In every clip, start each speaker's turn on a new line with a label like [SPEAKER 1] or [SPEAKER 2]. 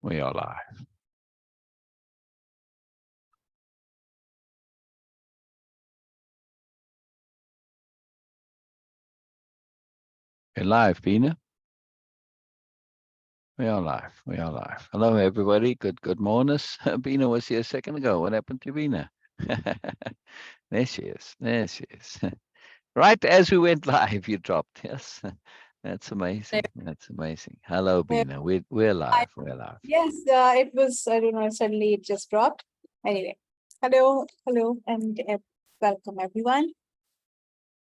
[SPEAKER 1] We are live. We're live, Bina. We are live. We are live. Hello, everybody. Good morning. Bina was here a second ago. What happened to Bina? There she is. There she is. Right as we went live, you dropped. Yes. That's amazing. That's amazing. Hello, Bina. We're live. We're live.
[SPEAKER 2] Yes, it was, I don't know, suddenly it just dropped. Anyway, hello, and welcome everyone.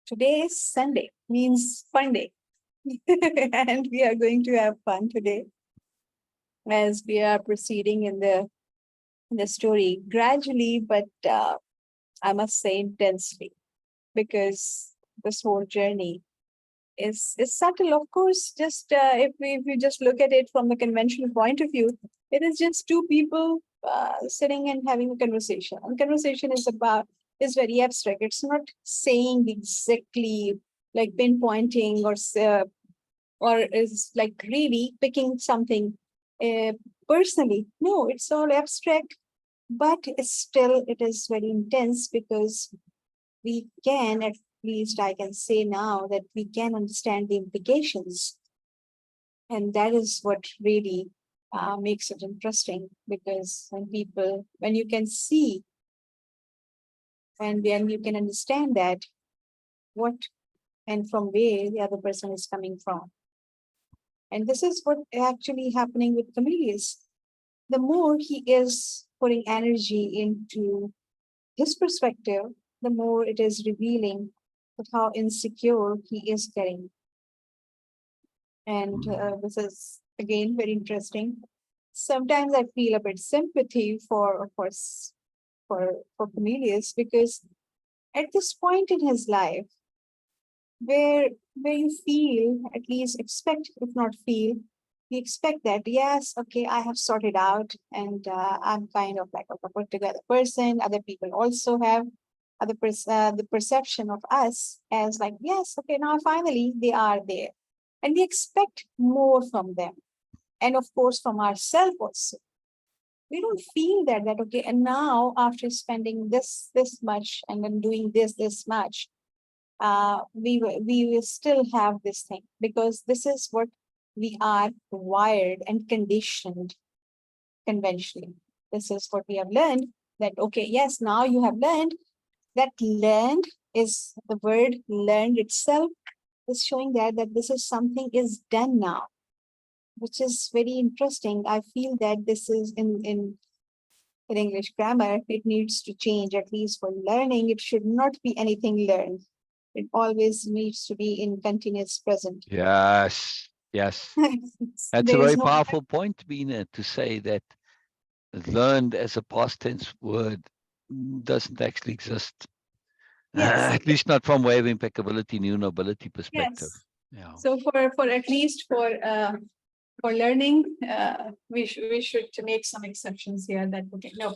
[SPEAKER 2] Today is Sunday, means fun day. And we are going to have fun today as we are proceeding in the story gradually, but I must say intensely, because this whole journey is subtle. Of course, just if we just look at it from the conventional point of view, it is just two people sitting and having a conversation. And conversation is very abstract. It's not saying exactly like pinpointing or is like really picking something uh, personally. No, it's all abstract, but it is very intense, because we can, at least I can say now, that we can understand the implications. And that is what really makes it interesting, because when you can see and when you can understand that what and from where the other person is coming from. And this is what actually happening with Comelius. The more he is putting energy into his perspective, the more it is revealing of how insecure he is getting. And this is again very interesting. Sometimes I feel a bit sympathy for, of course, for Comelius, because at this point in his life, where you feel, at least expect, if not feel, you expect that, yes, okay, I have sorted out, and I'm kind of like a put together person. Other people also have the perception of us as like, yes, okay, now finally they are there. And we expect more from them. And of course, from ourselves also. We don't feel that, okay, and now after spending this much and then doing this much, we will still have this thing, because this is what we are wired and conditioned conventionally. This is what we have learned, that, okay, yes, now you have learned. That learned is the word learned itself is showing that this is something is done now, which is very interesting. I feel that this is in English grammar, it needs to change, at least for learning. It should not be anything learned. It always needs to be in continuous present.
[SPEAKER 1] Yes. Yes. That's a very powerful point, Bina, to say that learned as a past tense word doesn't actually exist. Yes. At least not from Way-of-Impeccability, new nobility perspective.
[SPEAKER 2] Yes.
[SPEAKER 1] Yeah.
[SPEAKER 2] So for at least for learning, we should make some exceptions here. That, okay, no,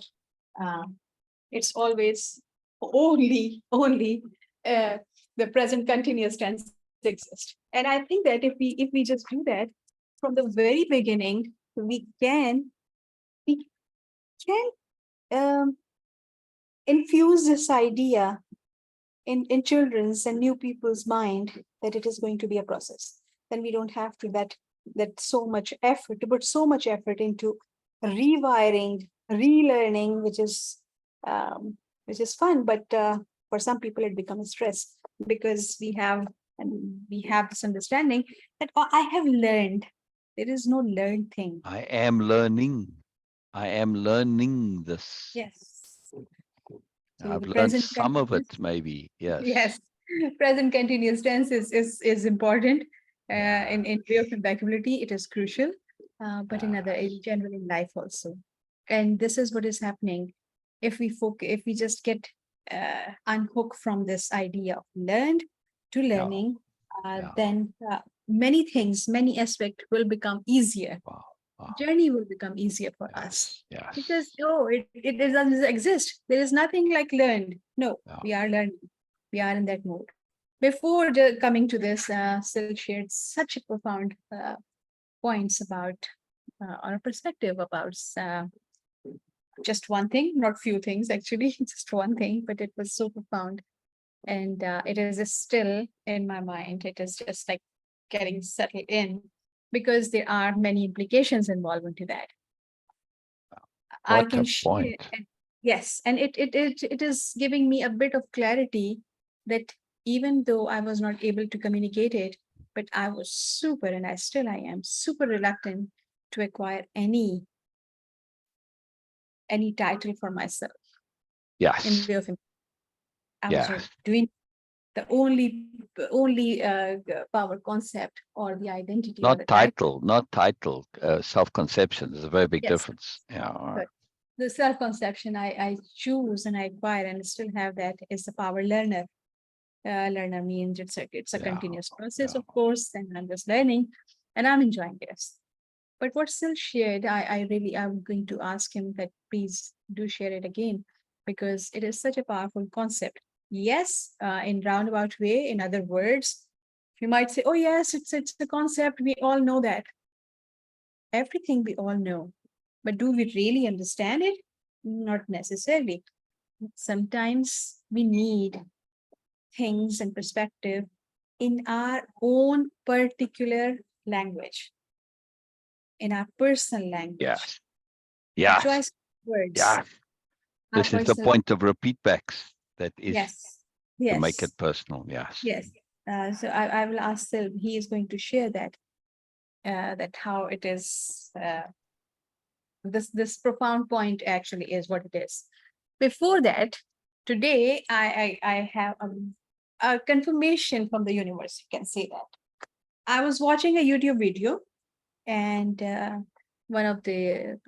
[SPEAKER 2] it's always only the present continuous tense exist. And I think that if we just do that from the very beginning, we can infuse this idea in children's and new people's mind, that it is going to be a process. Then we don't have to that so much effort, to put so much effort into rewiring, relearning, which is fun, but for some people it becomes stress, because we have this understanding that, oh, I have learned. There is no learned thing.
[SPEAKER 1] I am learning. I am learning this.
[SPEAKER 2] Yes. So
[SPEAKER 1] I've learned some of it, maybe. Yes.
[SPEAKER 2] Yes. Present continuous tense is important. In Way-of-Impeccability, it is crucial, but in general in life also. And this is what is happening. If we just get unhooked from this idea of learned to learning, then many things, many aspects will become easier.
[SPEAKER 1] Wow.
[SPEAKER 2] Journey will become easier for us.
[SPEAKER 1] Yes.
[SPEAKER 2] Because it doesn't exist. There is nothing like learned. No, we are learning. We are in that mode. Before coming to this, Sil shared such a profound points about or a perspective about just one thing, not few things actually, just one thing, but it was so profound. And it is still in my mind. It is just like getting settled in because there are many implications involved into that. I
[SPEAKER 1] What
[SPEAKER 2] can
[SPEAKER 1] a
[SPEAKER 2] share.
[SPEAKER 1] point.
[SPEAKER 2] Yes, and it is giving me a bit of clarity that even though I was not able to communicate it, but I was super, and I am super reluctant to acquire any title for myself in
[SPEAKER 1] Yes.
[SPEAKER 2] way of I was not
[SPEAKER 1] Yes.
[SPEAKER 2] doing the only power concept or the identity or
[SPEAKER 1] Not
[SPEAKER 2] the title.
[SPEAKER 1] title, not title. Self-conception. There's a very big
[SPEAKER 2] Yes,
[SPEAKER 1] difference. Yeah. All right.
[SPEAKER 2] good. The self-conception I choose and I acquire and still have that is the power learner. Learner means it's a
[SPEAKER 1] Yeah.
[SPEAKER 2] continuous process,
[SPEAKER 1] Yeah.
[SPEAKER 2] of course, and I'm just learning and I'm enjoying this. But what's still shared, I'm going to ask him that please do share it again because it is such a powerful concept. Yes, in roundabout way, in other words, you might say, "Oh yes, it's a concept. We all know that. Everything we all know, but do we really understand it? Not necessarily. Sometimes we need things and perspective in our own particular language, in our personal language,
[SPEAKER 1] Yes.
[SPEAKER 2] a
[SPEAKER 1] Yes.
[SPEAKER 2] choice of words,
[SPEAKER 1] Yes.
[SPEAKER 2] our
[SPEAKER 1] This is the
[SPEAKER 2] personal.
[SPEAKER 1] point of repeat backs. That is
[SPEAKER 2] Yes,
[SPEAKER 1] to make
[SPEAKER 2] yes,
[SPEAKER 1] it personal. Yes.
[SPEAKER 2] yes. So I will ask Sil. He is going to share that how it is. This profound point actually is what it is. Before that, today I have a confirmation from the universe. You can say that. I was watching a YouTube video, and one of the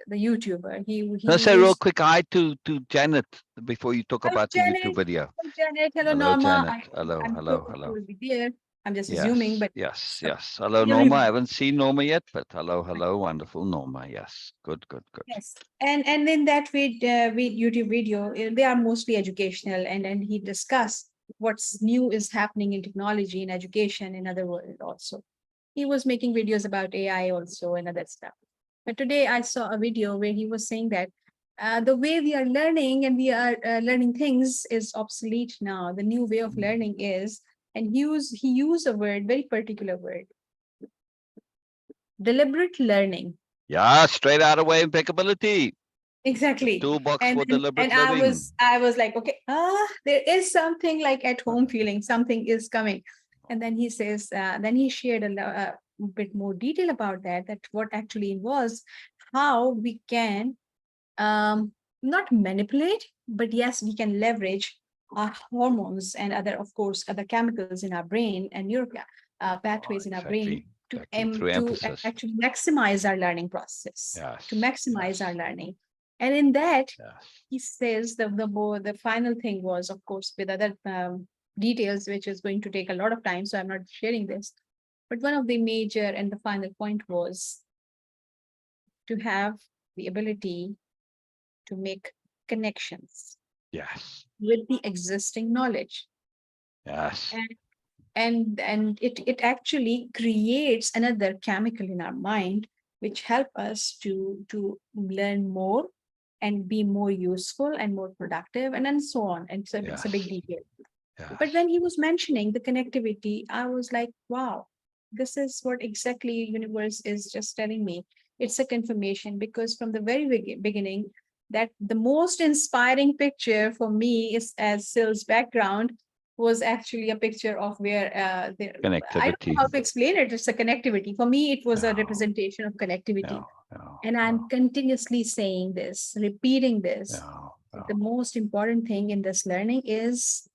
[SPEAKER 2] YouTuber
[SPEAKER 1] Let's
[SPEAKER 2] he
[SPEAKER 1] say real
[SPEAKER 2] was.
[SPEAKER 1] quick hi to Janet before you talk
[SPEAKER 2] Hello,
[SPEAKER 1] about the YouTube
[SPEAKER 2] Janet.
[SPEAKER 1] video.
[SPEAKER 2] Hello, Janet. Hello,
[SPEAKER 1] Hello,
[SPEAKER 2] Norma.
[SPEAKER 1] Janet. Hello,
[SPEAKER 2] I'm sure
[SPEAKER 1] hello,
[SPEAKER 2] she
[SPEAKER 1] hello.
[SPEAKER 2] will be there. I'm just assuming,
[SPEAKER 1] Yes,
[SPEAKER 2] but
[SPEAKER 1] yes,
[SPEAKER 2] so
[SPEAKER 1] yes. Hello, Norma. I
[SPEAKER 2] every
[SPEAKER 1] haven't seen Norma yet, but hello, hello. Wonderful, Norma. Yes. Good, good, good.
[SPEAKER 2] yes, and in that YouTube video, they are mostly educational, and he discussed what's new is happening in technology in education in other world also. He was making videos about AI also and other stuff. But today I saw a video where he was saying that the way we are learning and we are learning things is obsolete now. The new way of
[SPEAKER 1] Mm.
[SPEAKER 2] learning is, and he used a word, very particular word, deliberate learning.
[SPEAKER 1] Yeah, straight out of Way-of-Impeccability. The
[SPEAKER 2] Exactly.
[SPEAKER 1] toolbox
[SPEAKER 2] And
[SPEAKER 1] for
[SPEAKER 2] and
[SPEAKER 1] deliberate
[SPEAKER 2] I
[SPEAKER 1] living.
[SPEAKER 2] was I was like, okay, there is something like at home feeling, something is coming. And then he says, then he shared a bit more detail about that what actually involves how we can not manipulate, but yes, we can leverage our hormones and other, of course, other chemicals in our brain and neural
[SPEAKER 1] Oh,
[SPEAKER 2] pathways in our brain
[SPEAKER 1] exactly. Exactly. Through
[SPEAKER 2] to
[SPEAKER 1] emphasis.
[SPEAKER 2] actually maximize our learning process, to
[SPEAKER 1] Yes.
[SPEAKER 2] maximize our
[SPEAKER 1] Yes.
[SPEAKER 2] learning. And in that,
[SPEAKER 1] Yes.
[SPEAKER 2] he says the final thing was, of course, with other details, which is going to take a lot of time. So I'm not sharing this. But one of the major and the final point was to have the ability to make connections
[SPEAKER 1] Yes.
[SPEAKER 2] with the existing knowledge.
[SPEAKER 1] Yes.
[SPEAKER 2] And it actually creates another chemical in our mind which help us to learn more and be more useful and more productive and then so on, and so it's a big
[SPEAKER 1] Yes.
[SPEAKER 2] detail. But
[SPEAKER 1] Yes.
[SPEAKER 2] when he was mentioning the connectivity, I was like, wow, this is what exactly universe is just telling me. It's a confirmation because from the very beginning, that the most inspiring picture for me is as Sil's background was actually a picture of where I don't know
[SPEAKER 1] Connectivity.
[SPEAKER 2] how to explain it. It's a connectivity. For me, it was a
[SPEAKER 1] Yeah.
[SPEAKER 2] representation of connectivity.
[SPEAKER 1] Yeah. Yeah.
[SPEAKER 2] And
[SPEAKER 1] Yeah.
[SPEAKER 2] I'm continuously saying this, repeating this.
[SPEAKER 1] Yeah. Yeah.
[SPEAKER 2] The most important thing in this learning is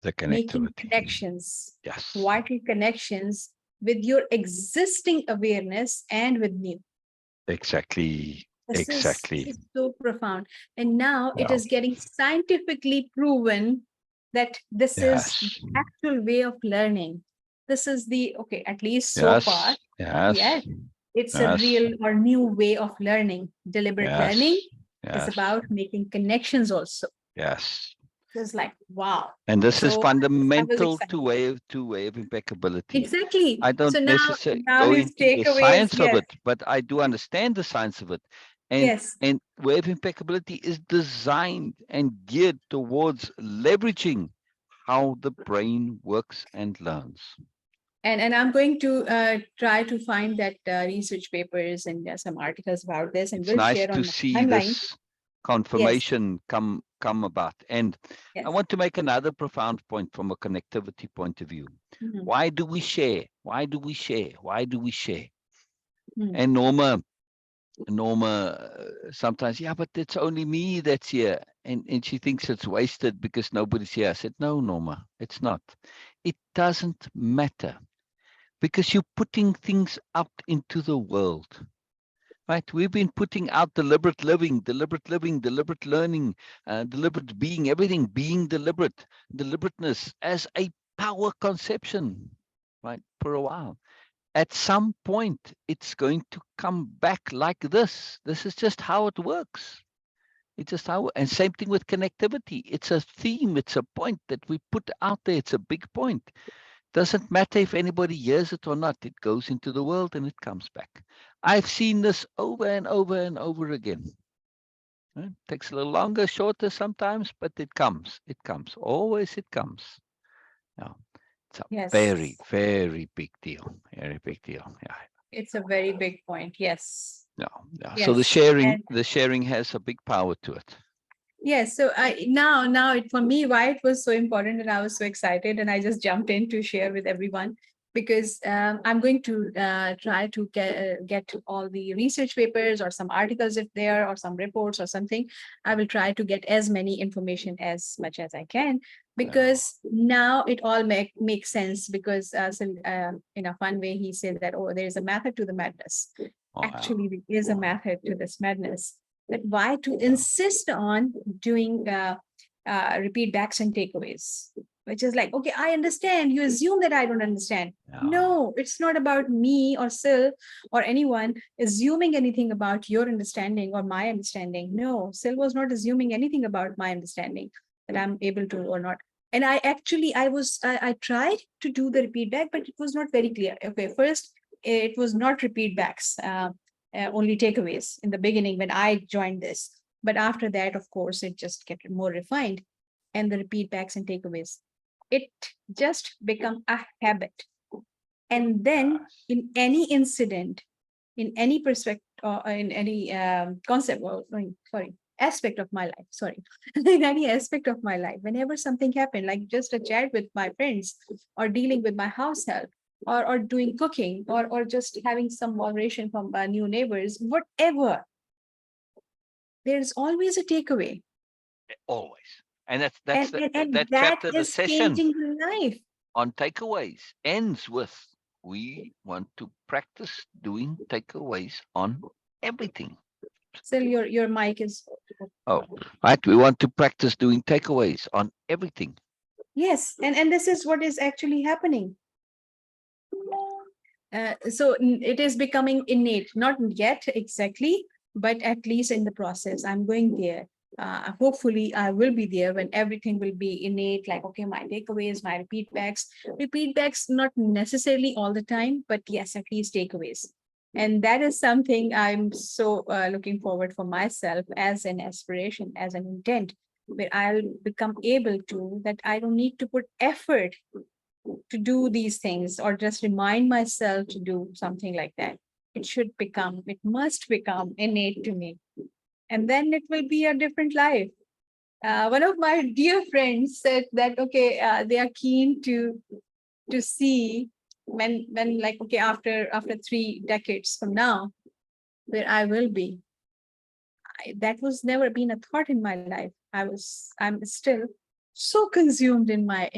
[SPEAKER 1] The
[SPEAKER 2] making
[SPEAKER 1] connectivity.
[SPEAKER 2] connections,
[SPEAKER 1] Yes.
[SPEAKER 2] vital connections with your existing awareness and with new.
[SPEAKER 1] Exactly.
[SPEAKER 2] This
[SPEAKER 1] Exactly.
[SPEAKER 2] is so profound. And now it
[SPEAKER 1] Yeah.
[SPEAKER 2] is getting scientifically proven that this is the
[SPEAKER 1] Yes.
[SPEAKER 2] actual way of learning. This is the, okay, at least so far,
[SPEAKER 1] Yes. Yes.
[SPEAKER 2] yes, it's a
[SPEAKER 1] Yes.
[SPEAKER 2] real or new way of learning. Deliberate learning
[SPEAKER 1] Yes.
[SPEAKER 2] is
[SPEAKER 1] Yes.
[SPEAKER 2] about making connections also.
[SPEAKER 1] Yes.
[SPEAKER 2] Just like, wow.
[SPEAKER 1] And this is
[SPEAKER 2] So I was
[SPEAKER 1] fundamental
[SPEAKER 2] excited.
[SPEAKER 1] to way of impeccability.
[SPEAKER 2] Exactly.
[SPEAKER 1] I don't
[SPEAKER 2] So
[SPEAKER 1] necessarily
[SPEAKER 2] now
[SPEAKER 1] go
[SPEAKER 2] his
[SPEAKER 1] into the
[SPEAKER 2] takeaways,
[SPEAKER 1] science of
[SPEAKER 2] yes,
[SPEAKER 1] it, but I do understand the science of it. And
[SPEAKER 2] yes.
[SPEAKER 1] way of impeccability is designed and geared towards leveraging how the brain works and learns.
[SPEAKER 2] And I'm going to try to find that research papers and some articles about this, and
[SPEAKER 1] It's
[SPEAKER 2] we'll
[SPEAKER 1] nice
[SPEAKER 2] share
[SPEAKER 1] to
[SPEAKER 2] on my
[SPEAKER 1] see
[SPEAKER 2] timeline.
[SPEAKER 1] this
[SPEAKER 2] Yes,
[SPEAKER 1] confirmation come about. And I
[SPEAKER 2] yes.
[SPEAKER 1] want to make another profound point from a connectivity point of view.
[SPEAKER 2] Mhm,
[SPEAKER 1] Why do we share? Why do we share? Why do we share?
[SPEAKER 2] mhm.
[SPEAKER 1] And Norma, sometimes, yeah, but it's only me that's here. And she thinks it's wasted because nobody's here. I said, no, Norma, it's not. It doesn't matter because you're putting things out into the world. Right? We've been putting out deliberate living, deliberate learning, deliberate being, everything being deliberate, deliberateness as a power conception, right? For a while. At some point, it's going to come back like this. This is just how it works. It's just how, and same thing with connectivity. It's a theme, it's a point that we put out there. It's a big point. Doesn't matter if anybody hears it or not. It goes into the world and it comes back. I've seen this over and over and over again. Right? Takes a little longer, shorter sometimes, but it comes. It comes. Always it comes. Yeah. It's a very,
[SPEAKER 2] Yes,
[SPEAKER 1] very big deal. Very big deal. Yeah.
[SPEAKER 2] it's a very big point. Yes,
[SPEAKER 1] Yeah. Yeah. So
[SPEAKER 2] yes. And
[SPEAKER 1] the sharing has a big power to it.
[SPEAKER 2] yes, so I now it for me why it was so important and I was so excited and I just jumped in to share with everyone because I'm going to try to get to all the research papers or some articles if there or some reports or something. I will try to get as many information as much as I can
[SPEAKER 1] Yeah.
[SPEAKER 2] because now it all makes sense because in a fun way he said that, oh, there is a method to the madness.
[SPEAKER 1] Oh, yeah.
[SPEAKER 2] Actually, there is a method to this madness, that why to
[SPEAKER 1] Yeah.
[SPEAKER 2] insist on doing repeat backs and takeaways, which is like, okay, I understand. You assume that I don't understand.
[SPEAKER 1] Yeah.
[SPEAKER 2] No, it's not about me or Sil or anyone assuming anything about your understanding or my understanding. No, Sil was not assuming anything about my understanding that I'm able to or not. And I actually, I tried to do the repeat back, but it was not very clear. Okay, first, it was not repeat backs. Only takeaways in the beginning when I joined this. But after that, of course, it just get more refined and the repeat backs and takeaways. It just become a habit. And then
[SPEAKER 1] Yes.
[SPEAKER 2] in any incident, in any perspective, or in any concept, or sorry, aspect of my life, sorry, in any aspect of my life, whenever something happened, like just a chat with my friends or dealing with my house help, or doing cooking, or just having some moderation from new neighbors, whatever, there's always a takeaway.
[SPEAKER 1] Always. And
[SPEAKER 2] And
[SPEAKER 1] that
[SPEAKER 2] that
[SPEAKER 1] chapter, the
[SPEAKER 2] is
[SPEAKER 1] session
[SPEAKER 2] changing the life.
[SPEAKER 1] on takeaways ends with we want to practice doing takeaways on everything.
[SPEAKER 2] Still, your mic is.
[SPEAKER 1] Oh, right. We want to practice doing takeaways on everything.
[SPEAKER 2] Yes, and this is what is actually happening. So it is becoming innate, not yet exactly, but at least in the process. I'm going there. Hopefully, I will be there when everything will be innate, like, okay, my takeaways, my repeat backs, not necessarily all the time, but yes, at least takeaways. And that is something I'm so looking forward for myself as an aspiration, as an intent, where I'll become able to, that I don't need to put effort to do these things or just remind myself to do something like that. It must become innate to me. And then it will be a different life. One of my dear friends said that, okay, they are keen to see when like, okay, after 3 decades from now, where I will be. That was never been a thought in my life. I'm still so consumed in my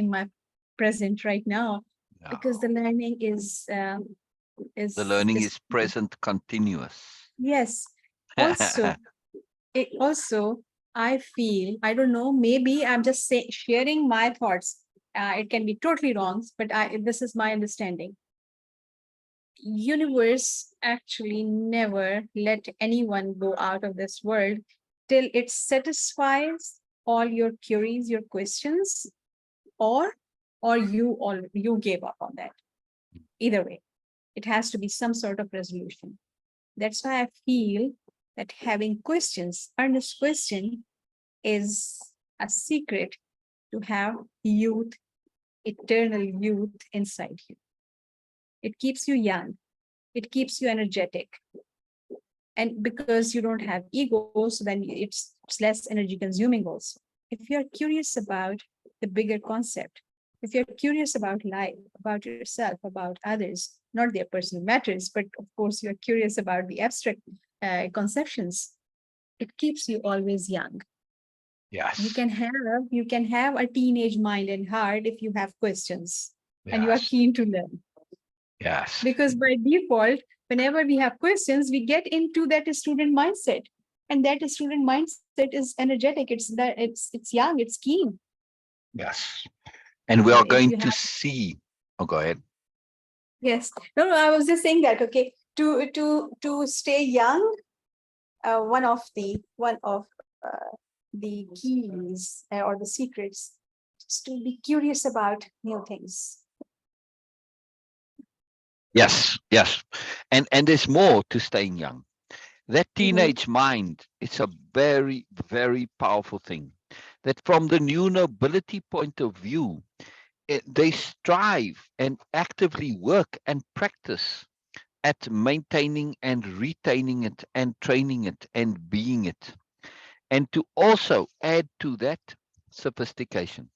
[SPEAKER 2] present right now because the
[SPEAKER 1] No.
[SPEAKER 2] learning
[SPEAKER 1] The
[SPEAKER 2] is
[SPEAKER 1] learning
[SPEAKER 2] is
[SPEAKER 1] is present continuous.
[SPEAKER 2] yes. Also, I feel, I don't know, maybe I'm just sharing my thoughts. It can be totally wrong, but this is my understanding. Universe actually never let anyone go out of this world till it satisfies all your queries, your questions, or you gave up on that. Either way, it has to be some sort of resolution. That's why I feel that having questions, earnest question, is a secret to have youth, eternal youth inside you. It keeps you young. It keeps you energetic. And because you don't have ego, so then it's less energy consuming also. If you're curious about the bigger concept, if you're curious about life, about yourself, about others, not their personal matters, but of course you're curious about the abstract conceptions, it keeps you always young. You
[SPEAKER 1] Yes.
[SPEAKER 2] can have a teenage mind and heart if you have questions and you are
[SPEAKER 1] Yes.
[SPEAKER 2] keen to learn.
[SPEAKER 1] Yes.
[SPEAKER 2] Because by default, whenever we have questions, we get into that student mindset. And that student mindset is energetic. It's young, it's keen.
[SPEAKER 1] Yes. And we
[SPEAKER 2] And
[SPEAKER 1] are
[SPEAKER 2] if
[SPEAKER 1] going
[SPEAKER 2] you
[SPEAKER 1] to
[SPEAKER 2] have
[SPEAKER 1] see. Oh, go ahead.
[SPEAKER 2] yes. No, no, I was just saying that, okay. To stay young, one of the keys or the secrets is to be curious about new things.
[SPEAKER 1] Yes. Yes. And there's more to staying young. That
[SPEAKER 2] Mhm.
[SPEAKER 1] teenage mind, it's a very, very powerful thing. That from the new nobility point of view, they strive and actively work and practice at maintaining and retaining it and training it and being it. And to also add to that, sophistication.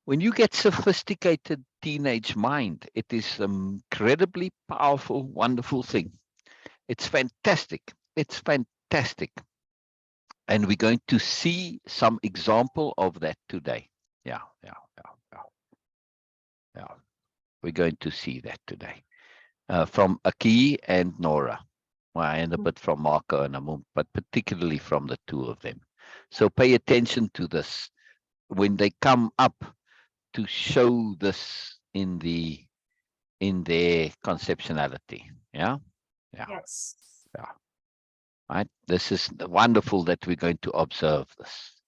[SPEAKER 1] When you get sophisticated teenage mind, it is an incredibly powerful, wonderful thing. It's fantastic. It's fantastic. And we're going to see some example of that today. Yeah, yeah, yeah, yeah, yeah. We're going to see that today from Aki and Nora. Well, and a bit from Marco and Amum, but particularly from the two of them. So pay attention to this when they come up to show this in their conceptuality. Yeah, yeah,
[SPEAKER 2] Yes.
[SPEAKER 1] yeah. Right. This is wonderful that we're going to observe this.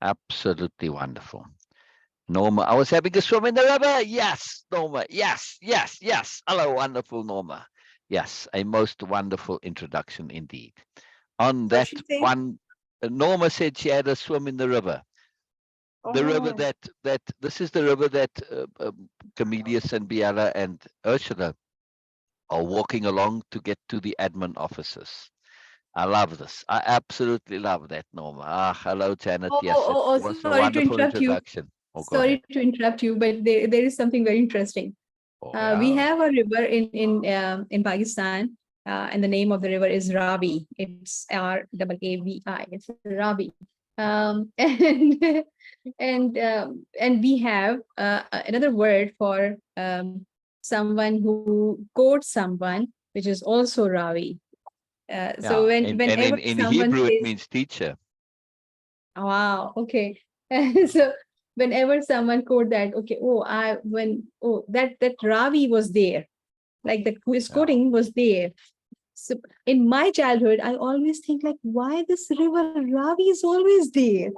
[SPEAKER 1] Absolutely wonderful. Norma, I was having a swim in the river. Yes, Norma. Yes, yes, yes. Hello, wonderful Norma. Yes, a most wonderful introduction indeed. On
[SPEAKER 2] What
[SPEAKER 1] that
[SPEAKER 2] she say?
[SPEAKER 1] one, Norma said she had a swim in the river. The river
[SPEAKER 2] Oh,
[SPEAKER 1] that this is the river that Comelius and Biella and Ursula are walking along to get to the admin offices. I love this. I absolutely love that, Norma. Ah, hello, Janet. Yes, it was a
[SPEAKER 2] sorry to
[SPEAKER 1] wonderful
[SPEAKER 2] interrupt you.
[SPEAKER 1] introduction. Oh, go
[SPEAKER 2] Sorry
[SPEAKER 1] ahead.
[SPEAKER 2] to interrupt you, but there is something very interesting.
[SPEAKER 1] Oh,
[SPEAKER 2] We
[SPEAKER 1] yeah.
[SPEAKER 2] have a river in Pakistan, and the name of the river is Ravi. It's Ravi. It's Ravi, and and we have another word for someone who quotes someone, which is also Ravi. So
[SPEAKER 1] Yeah. And
[SPEAKER 2] whenever
[SPEAKER 1] in
[SPEAKER 2] someone
[SPEAKER 1] Hebrew, it
[SPEAKER 2] says,
[SPEAKER 1] means teacher.
[SPEAKER 2] wow, okay. So whenever someone quote that, okay, that Ravi was there, like the who is
[SPEAKER 1] Yeah.
[SPEAKER 2] quoting was there. So in my childhood, I always think like, why this river Ravi is always there?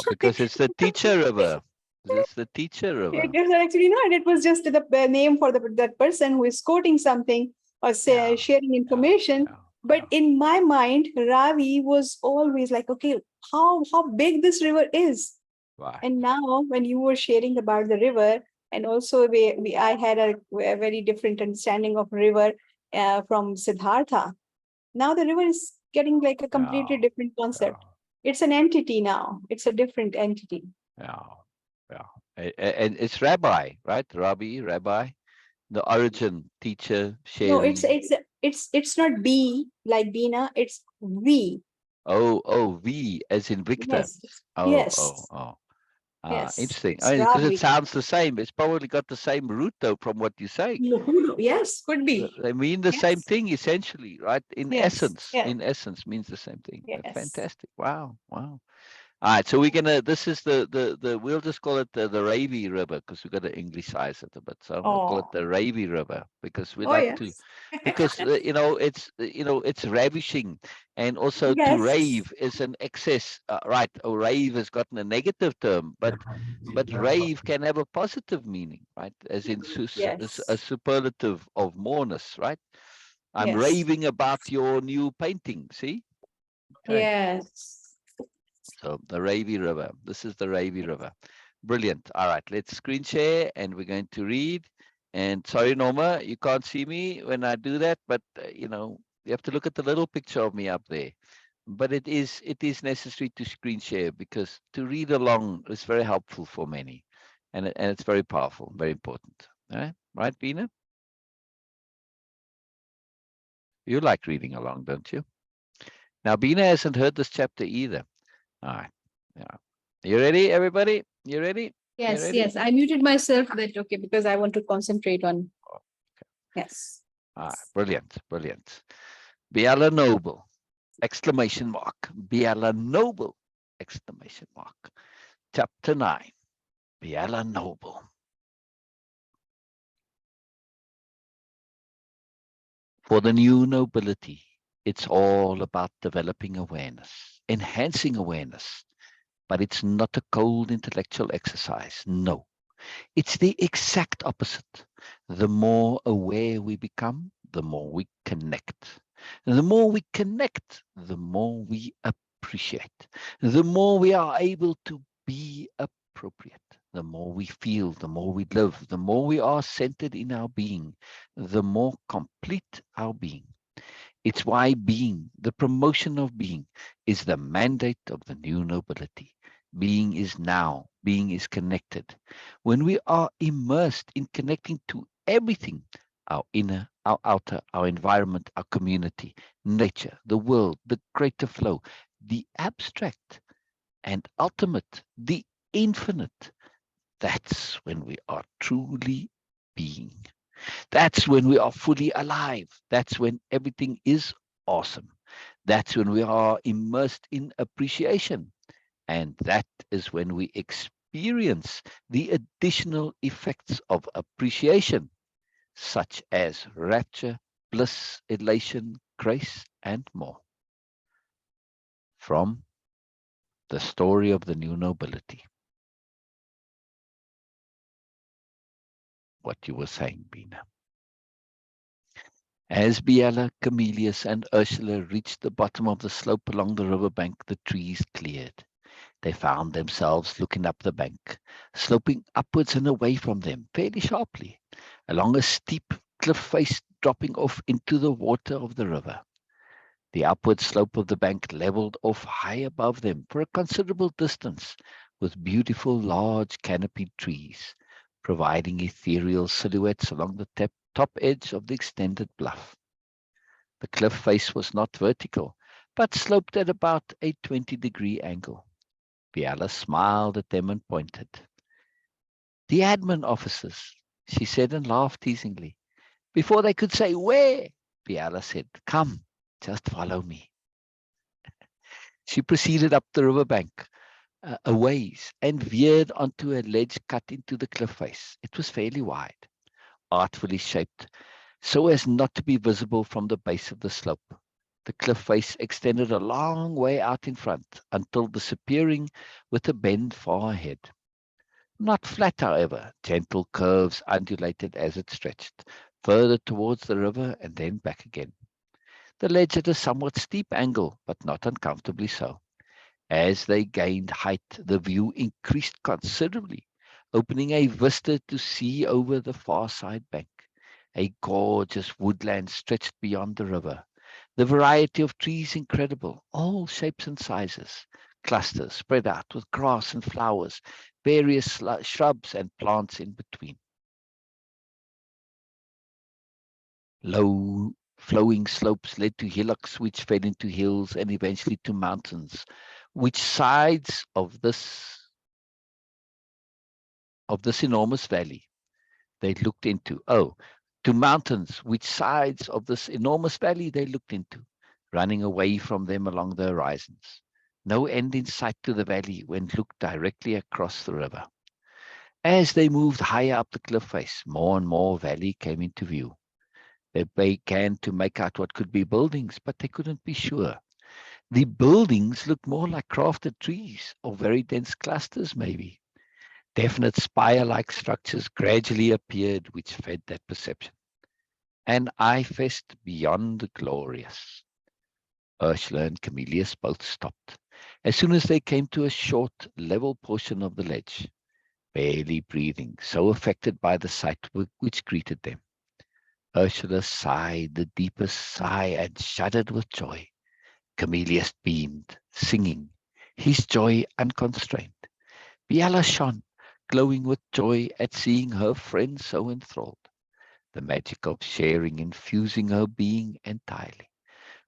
[SPEAKER 1] Because it's the teacher river. It's the teacher
[SPEAKER 2] It
[SPEAKER 1] river.
[SPEAKER 2] is actually not. It was just the name for that person who is quoting something or
[SPEAKER 1] Yeah.
[SPEAKER 2] sharing
[SPEAKER 1] Yeah.
[SPEAKER 2] information.
[SPEAKER 1] Yeah.
[SPEAKER 2] But
[SPEAKER 1] Yeah.
[SPEAKER 2] in my mind, Ravi was always like, okay, how big this river is.
[SPEAKER 1] Right.
[SPEAKER 2] And now, when you were sharing about the river, and also I had a very different understanding of river from Siddhartha. Now the river is getting like a
[SPEAKER 1] Yeah.
[SPEAKER 2] completely different
[SPEAKER 1] Yeah.
[SPEAKER 2] concept. It's an entity now. It's a different entity.
[SPEAKER 1] Yeah. Yeah. And it's rabbi, right? Rabbi, the origin, teacher,
[SPEAKER 2] No,
[SPEAKER 1] sharing.
[SPEAKER 2] it's not B like Bina. It's V.
[SPEAKER 1] Oh, V as in Victor.
[SPEAKER 2] Yes,
[SPEAKER 1] Oh, oh,
[SPEAKER 2] yes,
[SPEAKER 1] oh.
[SPEAKER 2] yes.
[SPEAKER 1] Interesting.
[SPEAKER 2] It's
[SPEAKER 1] Because it
[SPEAKER 2] Ravi.
[SPEAKER 1] sounds the same. It's probably got the same root though, from what you're saying.
[SPEAKER 2] Yes, could be.
[SPEAKER 1] They mean the same
[SPEAKER 2] Yes,
[SPEAKER 1] thing essentially, right? In
[SPEAKER 2] yes,
[SPEAKER 1] essence,
[SPEAKER 2] yes,
[SPEAKER 1] in essence means the same thing.
[SPEAKER 2] yes.
[SPEAKER 1] Fantastic. Wow. Wow. All right, so we're gonna. This is the. We'll just call it the Ravi River because we've got to Englishise it a bit. So we'll call it
[SPEAKER 2] Oh,
[SPEAKER 1] the Ravi River because we
[SPEAKER 2] oh
[SPEAKER 1] like to,
[SPEAKER 2] yes.
[SPEAKER 1] because it's ravishing, and also to
[SPEAKER 2] Yes.
[SPEAKER 1] rave is an excess. Right, a rave has gotten a negative term, but rave can have a positive meaning, right? As in a
[SPEAKER 2] Yes.
[SPEAKER 1] superlative of moreness, right? I'm
[SPEAKER 2] Yes.
[SPEAKER 1] raving about your new painting. See, okay.
[SPEAKER 2] Yes.
[SPEAKER 1] So the Ravi River. This is the Ravi River. Brilliant. All right, let's screen share and we're going to read. And sorry, Norma, you can't see me when I do that, but you have to look at the little picture of me up there. But it is necessary to screen share because to read along is very helpful for many, and it's very powerful, very important. All right, right, Bina? You like reading along, don't you? Now, Bina hasn't heard this chapter either. All right. Yeah. You ready, everybody? You ready? You
[SPEAKER 2] Yes,
[SPEAKER 1] ready?
[SPEAKER 2] yes. I muted myself, but okay, because I want to concentrate on.
[SPEAKER 1] Oh,
[SPEAKER 2] Yes.
[SPEAKER 1] all right. Brilliant. Brilliant. Biella Noble! Exclamation mark. Biella Noble! Exclamation mark. Chapter 9. Biella Noble. For the new nobility, it's all about developing awareness, enhancing awareness, but it's not a cold intellectual exercise. No. It's the exact opposite. The more aware we become, the more we connect. The more we connect, the more we appreciate. The more we are able to be appropriate. The more we feel, the more we live, the more we are centered in our being, the more complete our being. It's why being, the promotion of being, is the mandate of the new nobility. Being is now, being is connected. When we are immersed in connecting to everything, our inner, our outer, our environment, our community, nature, the world, the greater flow, the abstract and ultimate, the infinite, that's when we are truly being. That's when we are fully alive. That's when everything is awesome. That's when we are immersed in appreciation. And that is when we experience the additional effects of appreciation, such as rapture, bliss, elation, grace, and more. From the story of the new nobility. What you were saying, Bina. As Biella, Comelius, and Ursula reached the bottom of the slope along the riverbank, the trees cleared. They found themselves looking up the bank, sloping upwards and away from them, fairly sharply, along a steep cliff face dropping off into the water of the river. The upward slope of the bank leveled off high above them for a considerable distance, with beautiful large canopied trees, providing ethereal silhouettes along the top edge of the extended bluff. The cliff face was not vertical, but sloped at about a 20-degree angle. Biella smiled at them and pointed. The admin officers, she said and laughed teasingly. Before they could say where, Biella said, come, just follow me. She proceeded up the riverbank a ways and veered onto a ledge cut into the cliff face. It was fairly wide, artfully shaped, so as not to be visible from the base of the slope. The cliff face extended a long way out in front until disappearing with a bend far ahead. Not flat, however. Gentle curves undulated as it stretched, further towards the river and then back again. The ledge at a somewhat steep angle, but not uncomfortably so. As they gained height, the view increased considerably, opening a vista to see over the far side bank. A gorgeous woodland stretched beyond the river. The variety of trees incredible, all shapes and sizes. Clusters spread out with grass and flowers, various shrubs and plants in between. Low flowing slopes led to hillocks which fed into hills and eventually to mountains, which sides of this enormous valley they looked into. Oh, to mountains, which sides of this enormous valley they looked into, running away from them along the horizons. No end in sight to the valley when looked directly across the river. As they moved higher up the cliff face, more and more valley came into view. They began to make out what could be buildings, but they couldn't be sure. The buildings looked more like crafted trees or very dense clusters, maybe. Definite spire-like structures gradually appeared, which fed that perception. An eye-fest beyond the glorious. Ursula and Comelius both stopped as soon as they came to a short, level portion of the ledge, barely breathing, so affected by the sight which greeted them. Ursula sighed the deepest sigh and shuddered with joy. Comelius beamed, singing, his joy unconstrained. Biella shone, glowing with joy at seeing her friend so enthralled, the magic of sharing infusing her being entirely.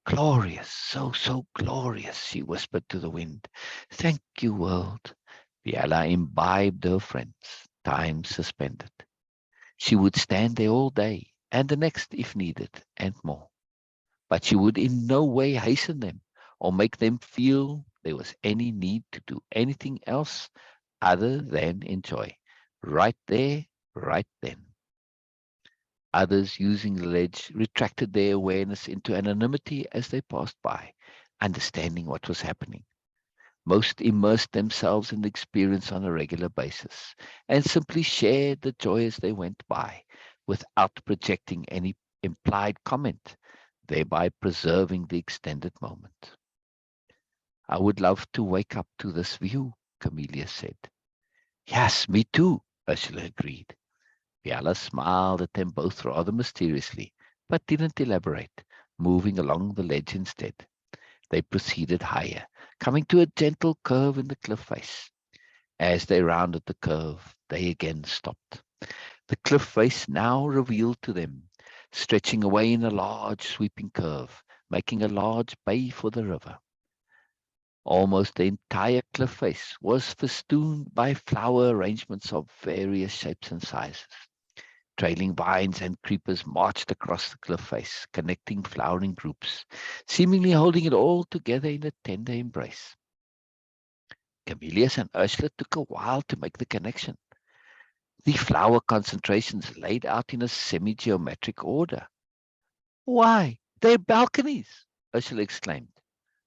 [SPEAKER 1] Glorious, so, so glorious, she whispered to the wind. Thank you, world. Biella imbibed her friends, time suspended. She would stand there all day, and the next if needed, and more. But she would in no way hasten them or make them feel there was any need to do anything else other than enjoy. Right there, right then. Others, using the ledge, retracted their awareness into anonymity as they passed by, understanding what was happening. Most immersed themselves in the experience on a regular basis and simply shared the joy as they went by without projecting any implied comment, thereby preserving the extended moment. I would love to wake up to this view, Comelius said. Yes, me too, Ursula agreed. Biella smiled at them both rather mysteriously, but didn't elaborate, moving along the ledge instead. They proceeded higher, coming to a gentle curve in the cliff face. As they rounded the curve, they again stopped. The cliff face now revealed to them, stretching away in a large sweeping curve, making a large bay for the river. Almost the entire cliff face was festooned by flower arrangements of various shapes and sizes. Trailing vines and creepers marched across the cliff face, connecting flowering groups, seemingly holding it all together in a tender embrace. Comelius and Ursula took a while to make the connection. The flower concentrations laid out in a semi-geometric order. Why, they're balconies, Ursula exclaimed.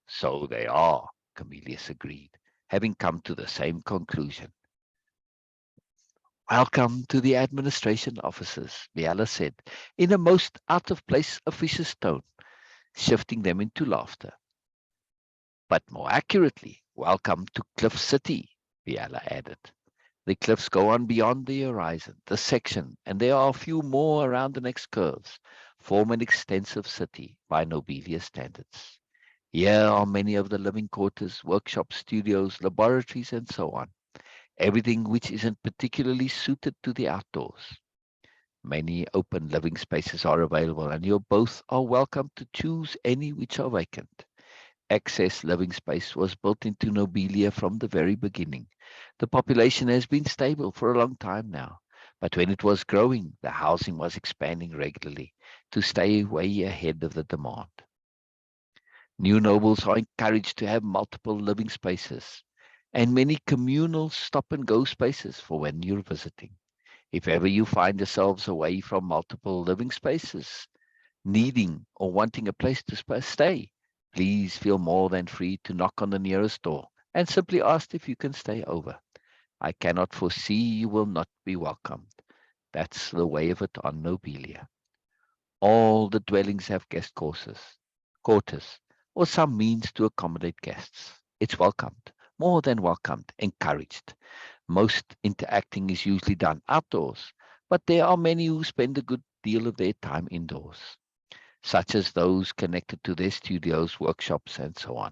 [SPEAKER 1] So they are, Comelius agreed, having come to the same conclusion. Welcome to the administration offices, Biella said, in a most out-of-place officious tone, shifting them into laughter. But more accurately, welcome to Cliff City, Biella added. The cliffs go on beyond the horizon, the section, and there are a few more around the next curves, form an extensive city by Nobelia standards. Here are many of the living quarters, workshops, studios, laboratories, and so on. Everything which isn't particularly suited to the outdoors. Many open living spaces are available, and you both are welcome to choose any which are vacant. Excess living space was built into Nobelia from the very beginning. The population has been stable for a long time now, but when it was growing, the housing was expanding regularly to stay way ahead of the demand. New nobles are encouraged to have multiple living spaces and many communal stop-and-go spaces for when you're visiting. If ever you find yourselves away from multiple living spaces, needing or wanting a place to stay, please feel more than free to knock on the nearest door and simply ask if you can stay over. I cannot foresee you will not be welcomed. That's the way of it on Nobelia. All the dwellings have guest quarters, or some means to accommodate guests. It's welcomed, more than welcomed, encouraged. Most interacting is usually done outdoors, but there are many who spend a good deal of their time indoors, such as those connected to their studios, workshops, and so on.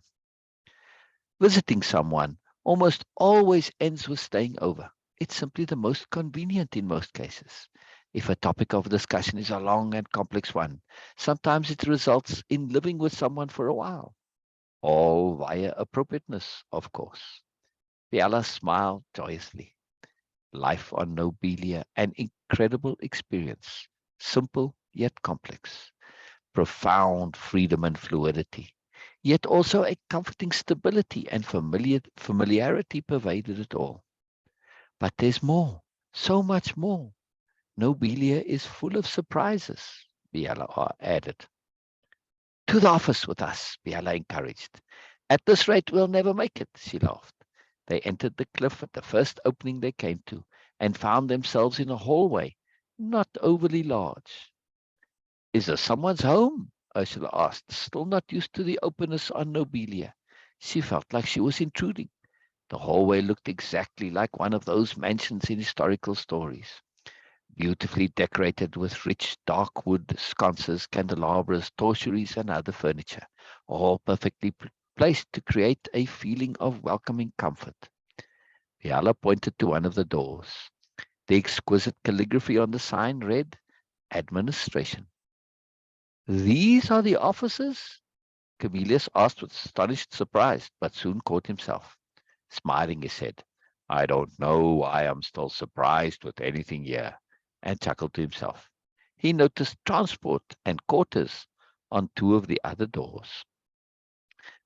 [SPEAKER 1] Visiting someone almost always ends with staying over. It's simply the most convenient in most cases. If a topic of discussion is a long and complex one, sometimes it results in living with someone for a while, all via appropriateness, of course. Biella smiled joyously. Life on Nobelia, an incredible experience, simple yet complex, profound freedom and fluidity. Yet also a comforting stability and familiarity pervaded it all. But there's more, so much more. Nobelia is full of surprises, Biella added. To the office with us, Biella encouraged. At this rate, we'll never make it, she laughed. They entered the cliff at the first opening they came to and found themselves in a hallway, not overly large. Is this someone's home? Ursula asked, still not used to the openness on Nobelia. She felt like she was intruding. The hallway looked exactly like one of those mansions in historical stories, beautifully decorated with rich dark wood sconces, candelabras, torcheries, and other furniture, all perfectly placed to create a feeling of welcoming comfort. Biella pointed to one of the doors. The exquisite calligraphy on the sign read, Administration. These are the offices? Comelius asked with astonished surprise, but soon caught himself. Smiling, he said, I don't know why I'm still surprised with anything here, and chuckled to himself. He noticed transport and quarters on two of the other doors.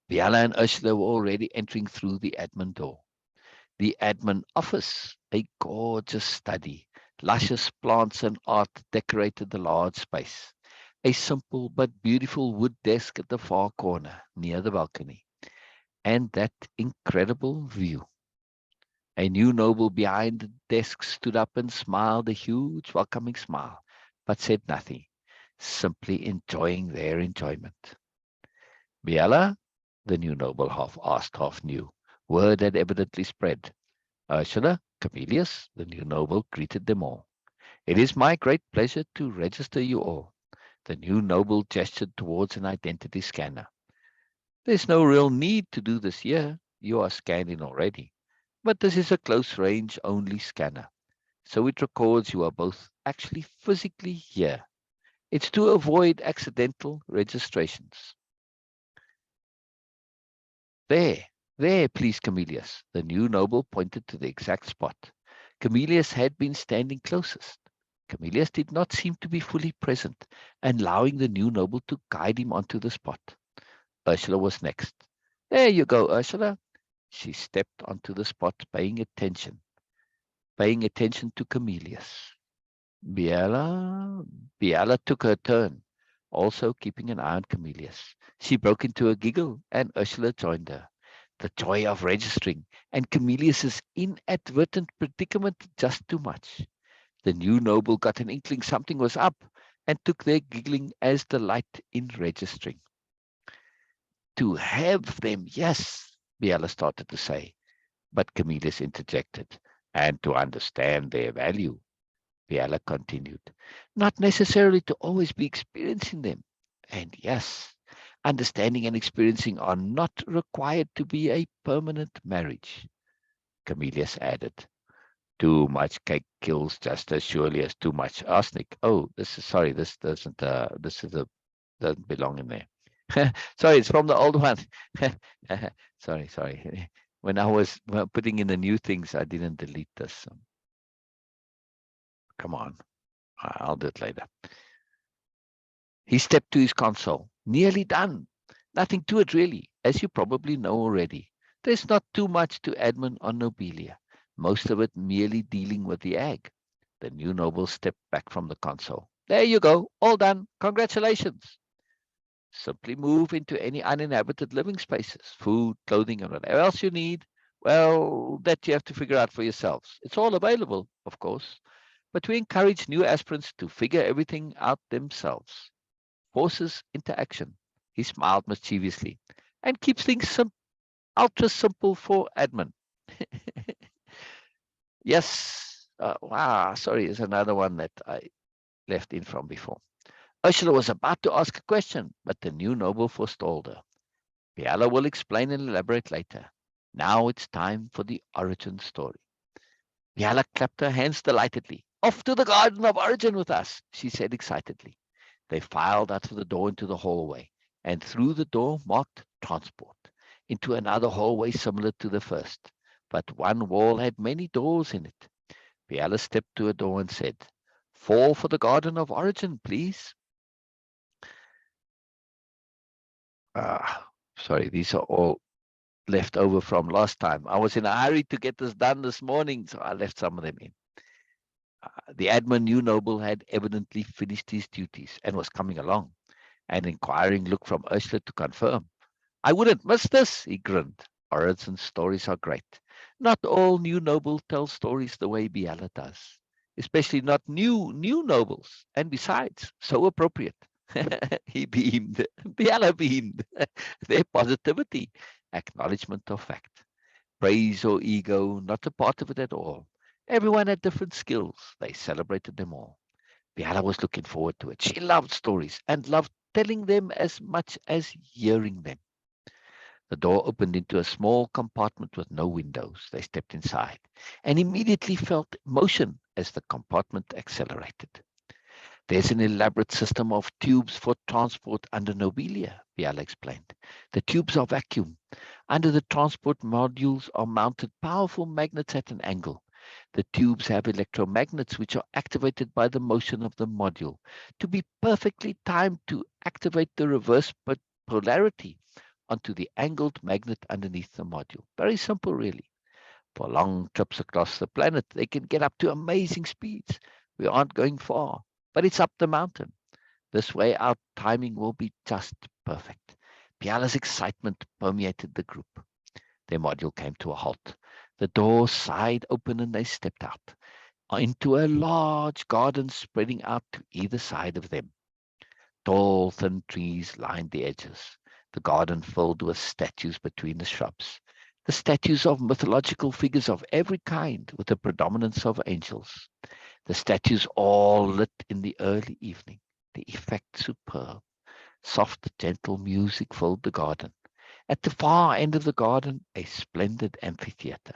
[SPEAKER 1] Biella and Ursula were already entering through the admin door. The admin office, a gorgeous study. Luscious plants and art decorated the large space. A simple but beautiful wood desk at the far corner, near the balcony. And that incredible view. A new noble behind the desk stood up and smiled a huge, welcoming smile, but said nothing, simply enjoying their enjoyment. Biella, the new noble half asked, half knew. Word had evidently spread. Ursula, Comelius, the new noble, greeted them all. It is my great pleasure to register you all. The new noble gestured towards an identity scanner. There's no real need to do this here. You are scanned in already. But this is a close range only scanner. So it records you are both actually physically here. It's to avoid accidental registrations. There, there, please, Comelius. The new noble pointed to the exact spot. Comelius had been standing closest. Comelius did not seem to be fully present, allowing the new noble to guide him onto the spot. Ursula was next. There you go, Ursula. She stepped onto the spot, paying attention to Comelius. Biella took her turn, also keeping an eye on Comelius. She broke into a giggle, and Ursula joined her. The joy of registering, and Comelius's inadvertent predicament just too much. The new noble got an inkling something was up, and took their giggling as delight in registering. To have them, yes, Biella started to say, but Comelius interjected, and to understand their value. Biella continued, not necessarily to always be experiencing them. And yes, understanding and experiencing are not required to be a permanent marriage. Comelius added, too much cake kills just as surely as too much arsenic. Oh, this doesn't, doesn't belong in there. Sorry, it's from the old one. Sorry. When I was putting in the new things, I didn't delete this. Come on. I'll do it later. He stepped to his console. Nearly done. Nothing to it, really, as you probably know already. There's not too much to admin on Nobelia, most of it merely dealing with the ag. The new noble stepped back from the console. There you go. All done. Congratulations. Simply move into any uninhabited living spaces, food, clothing, and whatever else you need. Well, that you have to figure out for yourselves. It's all available, of course, but we encourage new aspirants to figure everything out themselves. Forces into action. He smiled mischievously and keeps things ultra simple for admin. Yes. Wow. Sorry, it's another one that I left in from before. Ursula was about to ask a question, but the new noble forestalled her. Biella will explain and elaborate later. Now it's time for the origin story. Biella clapped her hands delightedly. Off to the Garden of Origin with us, she said excitedly. They filed out of the door into the hallway, and through the door marked transport, into another hallway similar to the first, but one wall had many doors in it. Biella stepped to a door and said, Fall for the Garden of Origin, please. Sorry, these are all left over from last time. I was in a hurry to get this done this morning, so I left some of them in. The admin new noble had evidently finished his duties and was coming along. An inquiring look from Ursula to confirm. I wouldn't miss this, he grinned. Orison's stories are great. Not all new nobles tell stories the way Biella does, especially not new nobles. And besides, so appropriate. He beamed. Biella beamed. Their positivity, acknowledgement of fact. Praise or ego, not a part of it at all. Everyone had different skills. They celebrated them all. Biella was looking forward to it. She loved stories and loved telling them as much as hearing them. The door opened into a small compartment with no windows. They stepped inside and immediately felt motion as the compartment accelerated. There's an elaborate system of tubes for transport under Nobelia, Biella explained. The tubes are vacuum. Under the transport modules are mounted powerful magnets at an angle. The tubes have electromagnets which are activated by the motion of the module to be perfectly timed to activate the reverse polarity onto the angled magnet underneath the module. Very simple, really. For long trips across the planet, they can get up to amazing speeds. We aren't going far, but it's up the mountain. This way, our timing will be just perfect. Biella's excitement permeated the group. Their module came to a halt. The door sighed open and they stepped out into a large garden spreading out to either side of them. Tall, thin trees lined the edges. The garden filled with statues between the shrubs. The statues of mythological figures of every kind with a predominance of angels. The statues all lit in the early evening. The effect superb. Soft, gentle music filled the garden. At the far end of the garden, a splendid amphitheater.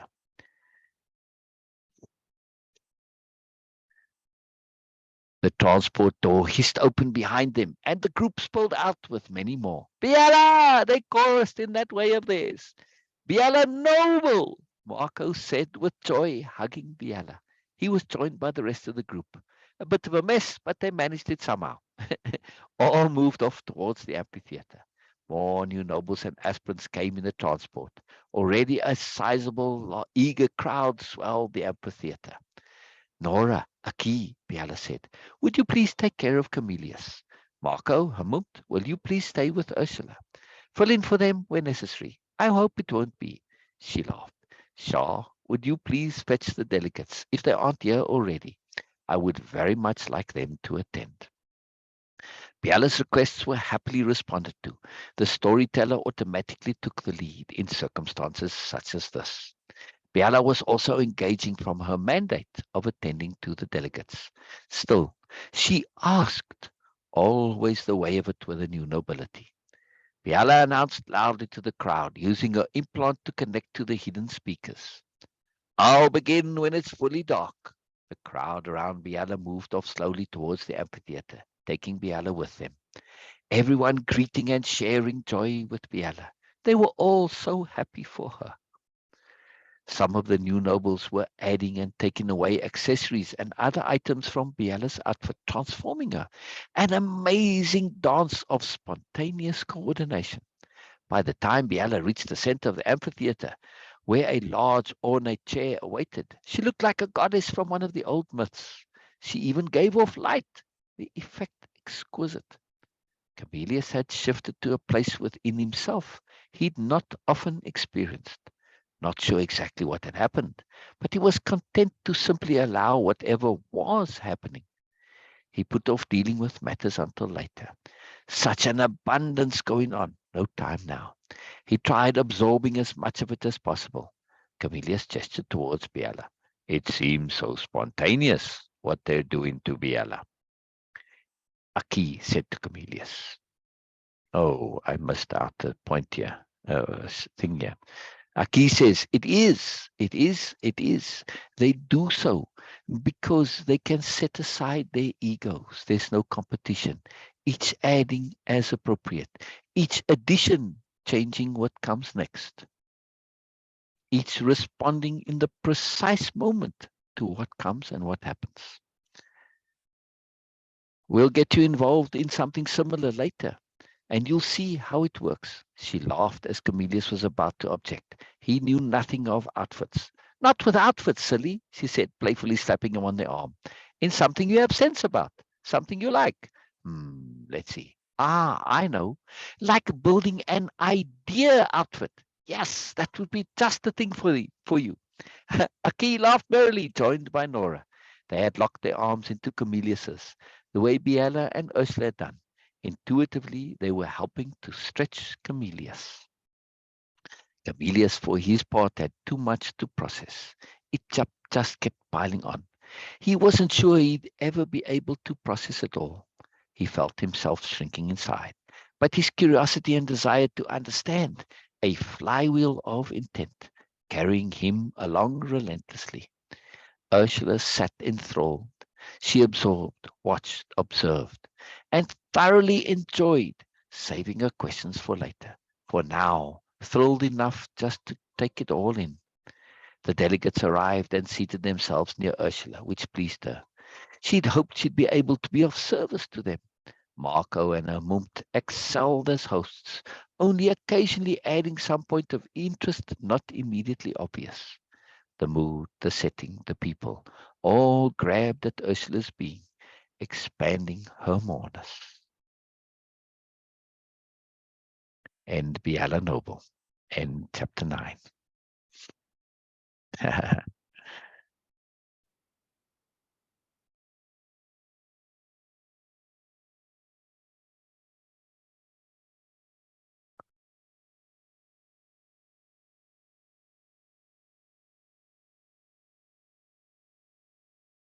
[SPEAKER 1] The transport door hissed open behind them, and the group spilled out with many more. Biella! They chorused in that way of theirs. Biella noble! Marco said with joy, hugging Biella. He was joined by the rest of the group. A bit of a mess, but they managed it somehow. All moved off towards the amphitheater. More new nobles and aspirants came in the transport. Already a sizable, eager crowd swelled the amphitheater. Nora, Aki, Biella said, would you please take care of Comelius? Marco, Hamut, will you please stay with Ursula? Fill in for them where necessary. I hope it won't be. She laughed. Shah, would you please fetch the delegates if they aren't here already? I would very much like them to attend. Biella's requests were happily responded to. The storyteller automatically took the lead in circumstances such as this. Biella was also engaging from her mandate of attending to the delegates. Still, she asked, always the way of it with the new nobility. Biella announced loudly to the crowd, using her implant to connect to the hidden speakers. I'll begin when it's fully dark. The crowd around Biella moved off slowly towards the amphitheater, taking Biella with them. Everyone greeting and sharing joy with Biella. They were all so happy for her. Some of the new nobles were adding and taking away accessories and other items from Biella's outfit, transforming her. An amazing dance of spontaneous coordination. By the time Biella reached the center of the amphitheater, where a large ornate chair awaited, she looked like a goddess from one of the old myths. She even gave off light, the effect exquisite. Comelius had shifted to a place within himself he'd not often experienced. Not sure exactly what had happened, but he was content to simply allow whatever was happening. He put off dealing with matters until later. Such an abundance going on, no time now. He tried absorbing as much of it as possible. Comelius gestured towards Biella. It seems so spontaneous what they're doing to Biella. Aki said to Comelius. Oh, I missed out the point here. Thing here. Aki says, it is. They do so because they can set aside their egos. There's no competition. Each adding as appropriate. Each addition changing what comes next. Each responding in the precise moment to what comes and what happens. We'll get you involved in something similar later. and you'll see how it works. She laughed as Comelius was about to object. He knew nothing of outfits. Not with outfits, silly, she said, playfully slapping him on the arm. In something you have sense about, something you like. Let's see. Ah, I know. Like building an idea outfit. Yes, that would be just the thing for you. Aki laughed merrily, joined by Nora. They had locked their arms into Comelius's, the way Biella and Ursula had done. Intuitively, they were helping to stretch Comelius. Comelius, for his part, had too much to process. It just kept piling on. He wasn't sure he'd ever be able to process it all. He felt himself shrinking inside. But his curiosity and desire to understand, a flywheel of intent, carrying him along relentlessly. Ursula sat enthralled. She absorbed, watched, observed, and thoroughly enjoyed, saving her questions for later. For now, thrilled enough just to take it all in. The delegates arrived and seated themselves near Ursula, which pleased her. She'd hoped she'd be able to be of service to them. Marco and Hermumt excelled as hosts, only occasionally adding some point of interest not immediately obvious. The mood, the setting, the people, all grabbed at Ursula's being, expanding her moreness. And Biella Noble, in chapter 9.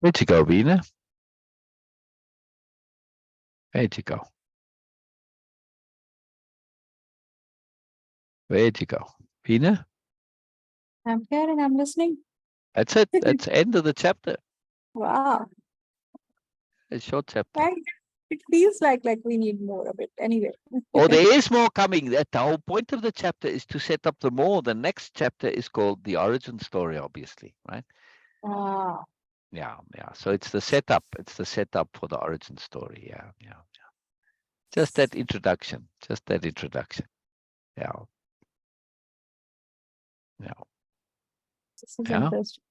[SPEAKER 1] Where'd you go, Bina? Where'd you go? Where'd you go? Bina?
[SPEAKER 2] I'm here and I'm listening.
[SPEAKER 1] That's it. That's the end of the chapter.
[SPEAKER 2] Wow.
[SPEAKER 1] A short chapter.
[SPEAKER 2] Right. It feels like we need more of it. Anyway.
[SPEAKER 1] Oh, there is more coming. That the whole point of the chapter is to set up the more. The next chapter is called the origin story, obviously, right?
[SPEAKER 2] Ah.
[SPEAKER 1] Yeah, yeah. So it's the setup. It's the setup for the origin story. Yeah, yeah, yeah. Just that introduction. Just that introduction. Yeah, yeah,
[SPEAKER 2] This is
[SPEAKER 1] yeah.
[SPEAKER 2] interesting.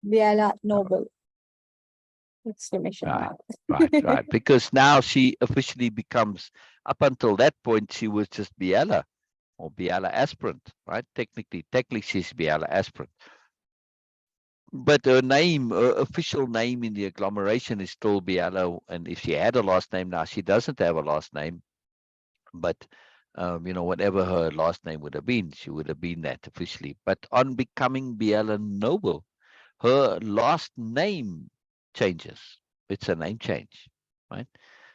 [SPEAKER 2] Biella Noble. Exclamation
[SPEAKER 1] Right,
[SPEAKER 2] mark.
[SPEAKER 1] right, right. Because now she officially becomes. Up until that point, she was just Biella or Biella Aspirant, right? Technically, she's Biella Aspirant. But her name, her official name in the agglomeration is still Biella. And if she had a last name now, she doesn't have a last name. But whatever her last name would have been, she would have been that officially. But on becoming Biella Noble, her last name changes. It's a name change, right?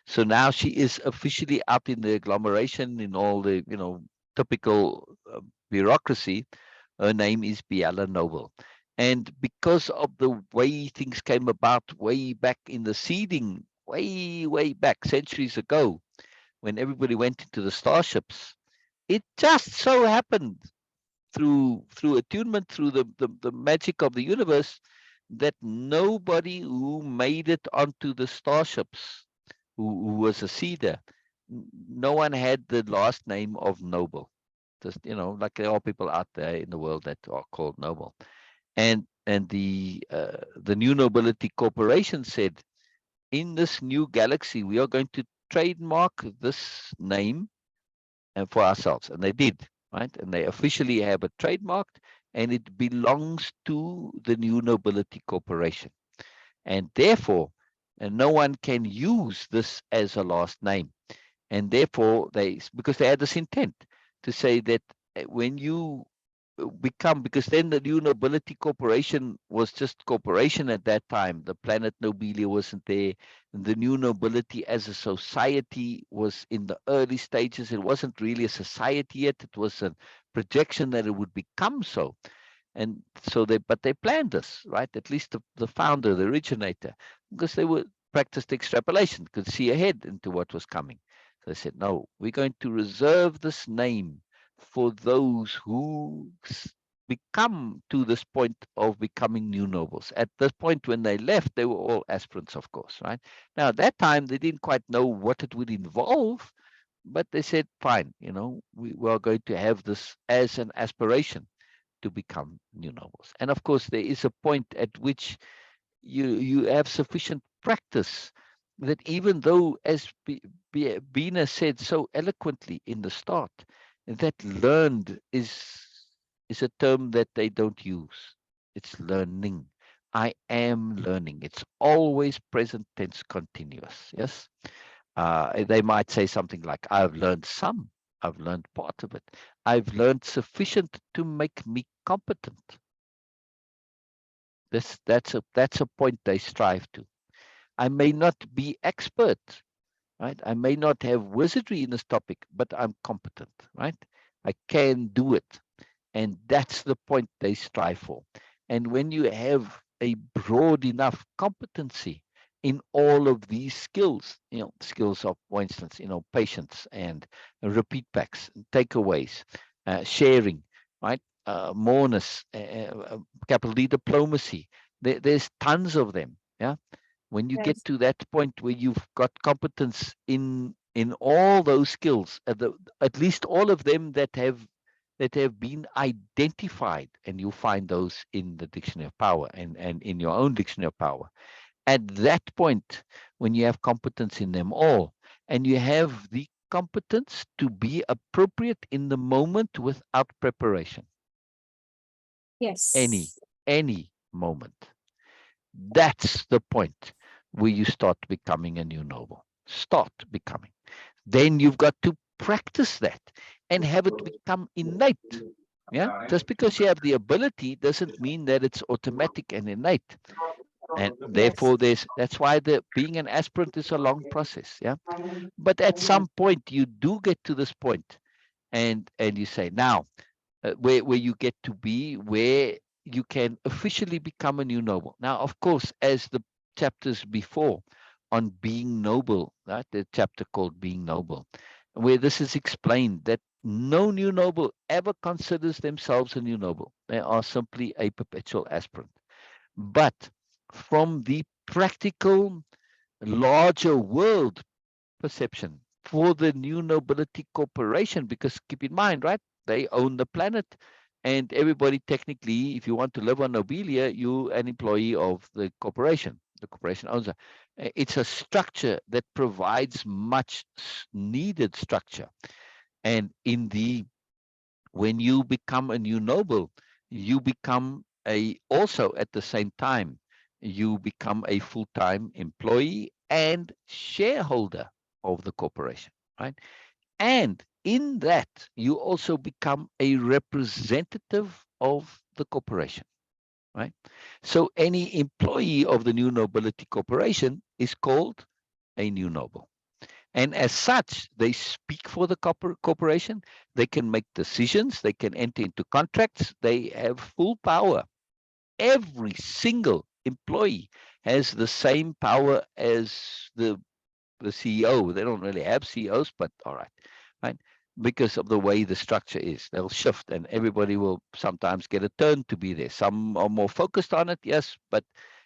[SPEAKER 1] So now she is officially out in the agglomeration in all the, typical bureaucracy. Her name is Biella Noble. And because of the way things came about way back in the seeding, way back, centuries ago, when everybody went into the starships, it just so happened through attunement, through the magic of the universe, that nobody who made it onto the starships, who was a seeder, no one had the last name of Noble. Just, like there are people out there in the world that are called Noble. And the new Nobility Corporation said, in this new galaxy, we are going to trademark this name and for ourselves. And they did, right? And they officially have it trademarked, and it belongs to the new Nobility Corporation. And therefore, no one can use this as a last name. And therefore, because they had this intent to say that when you become, because then the new Nobility Corporation was just corporation at that time. The planet Nobelia wasn't there. The new nobility as a society was in the early stages. It wasn't really a society yet. It was a projection that it would become so. And so but they planned this, right? At least the founder, the originator, because they were practiced extrapolation, could see ahead into what was coming. So they said, no, we're going to reserve this name for those who become to this point of becoming new nobles. At this point, when they left, they were all aspirants, of course, right? Now, at that time, they didn't quite know what it would involve, But they said, fine, we are going to have this as an aspiration to become new nobles. And of course, there is a point at which you have sufficient practice that even though, as Bina said so eloquently in the start, that learned is a term that they don't use. It's learning. I am learning. It's always present tense continuous. Yes. They might say something like, I've learned some, I've learned part of it. I've learned sufficient to make me competent. That's a point they strive to. I may not be expert, right? I may not have wizardry in this topic, but I'm competent, right? I can do it. And that's the point they strive for. And when you have a broad enough competency in all of these skills, skills of, for instance, patience and repeat backs, takeaways, sharing, right? Moreness, capital D diplomacy. There's tons of them. Yeah. When you get
[SPEAKER 2] Yes.
[SPEAKER 1] to that point where you've got competence in all those skills, at least all of them that have been identified, and you'll find those in the Dictionary of Power and in your own Dictionary of Power. At that point, when you have competence in them all, and you have the competence to be appropriate in the moment without preparation, any
[SPEAKER 2] Yes.
[SPEAKER 1] any moment, that's the point where you start becoming a new noble. Start becoming. Then you've got to practice that and have it become innate. Yeah. Just because you have the ability doesn't mean that it's automatic and innate. And
[SPEAKER 2] Yes.
[SPEAKER 1] therefore, that's why the being an aspirant is a long process. Yeah. But at some point, you do get to this point, and you say, now, where you get to be where you can officially become a new noble. Now, of course, as the chapters before on being noble, right? The chapter called Being Noble, where this is explained that no new noble ever considers themselves a new noble. They are simply a perpetual aspirant. But from the practical, larger world perception for the new nobility corporation, because keep in mind, right, they own the planet, and everybody technically, if you want to live on Nobelia, you an employee of the corporation. The corporation owns it. It's a structure that provides much needed structure. And when you become a new noble, you become also at the same time, you become a full-time employee and shareholder of the corporation, right? And in that, you also become a representative of the corporation, right? So any employee of the new nobility corporation is called a new noble. And as such, they speak for the corporation. They can make decisions. They can enter into contracts. They have full power. Every single employee has the same power as the CEO. They don't really have CEOs, but all right, right? Because of the way the structure is, they'll shift, and everybody will sometimes get a turn to be there. Some are more focused on it, yes, but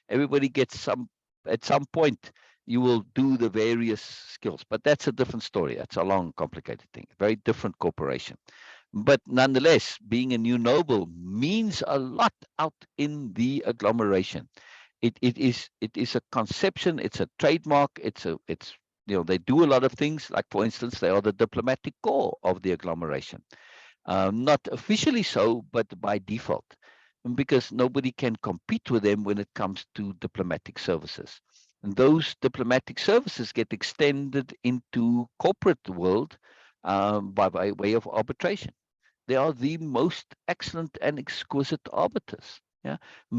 [SPEAKER 1] everybody gets some. At some point, you will do the various skills, but that's a different story. That's a long, complicated thing. Very different corporation. But nonetheless, being a new noble means a lot out in the agglomeration. It is a conception. It's a trademark. It's they do a lot of things. Like, for instance, they are the diplomatic corps of the agglomeration. Not officially so, but by default, because nobody can compete with them when it comes to diplomatic services. And those diplomatic services get extended into corporate world by way of arbitration. They are the most excellent and exquisite arbiters. Yeah,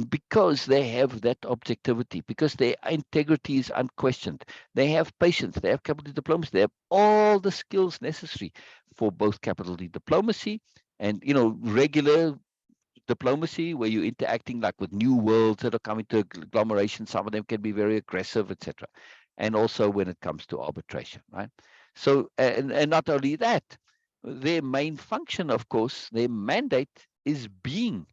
[SPEAKER 1] because they have that objectivity, because their integrity is unquestioned. They have patience, they have capital diplomacy, they have all the skills necessary for both capital diplomacy and regular diplomacy, where you're interacting like with new worlds that are coming to agglomeration. Some of them can be very aggressive, etc. And also when it comes to arbitration, right? So, and not only that, their main function, of course, their mandate is being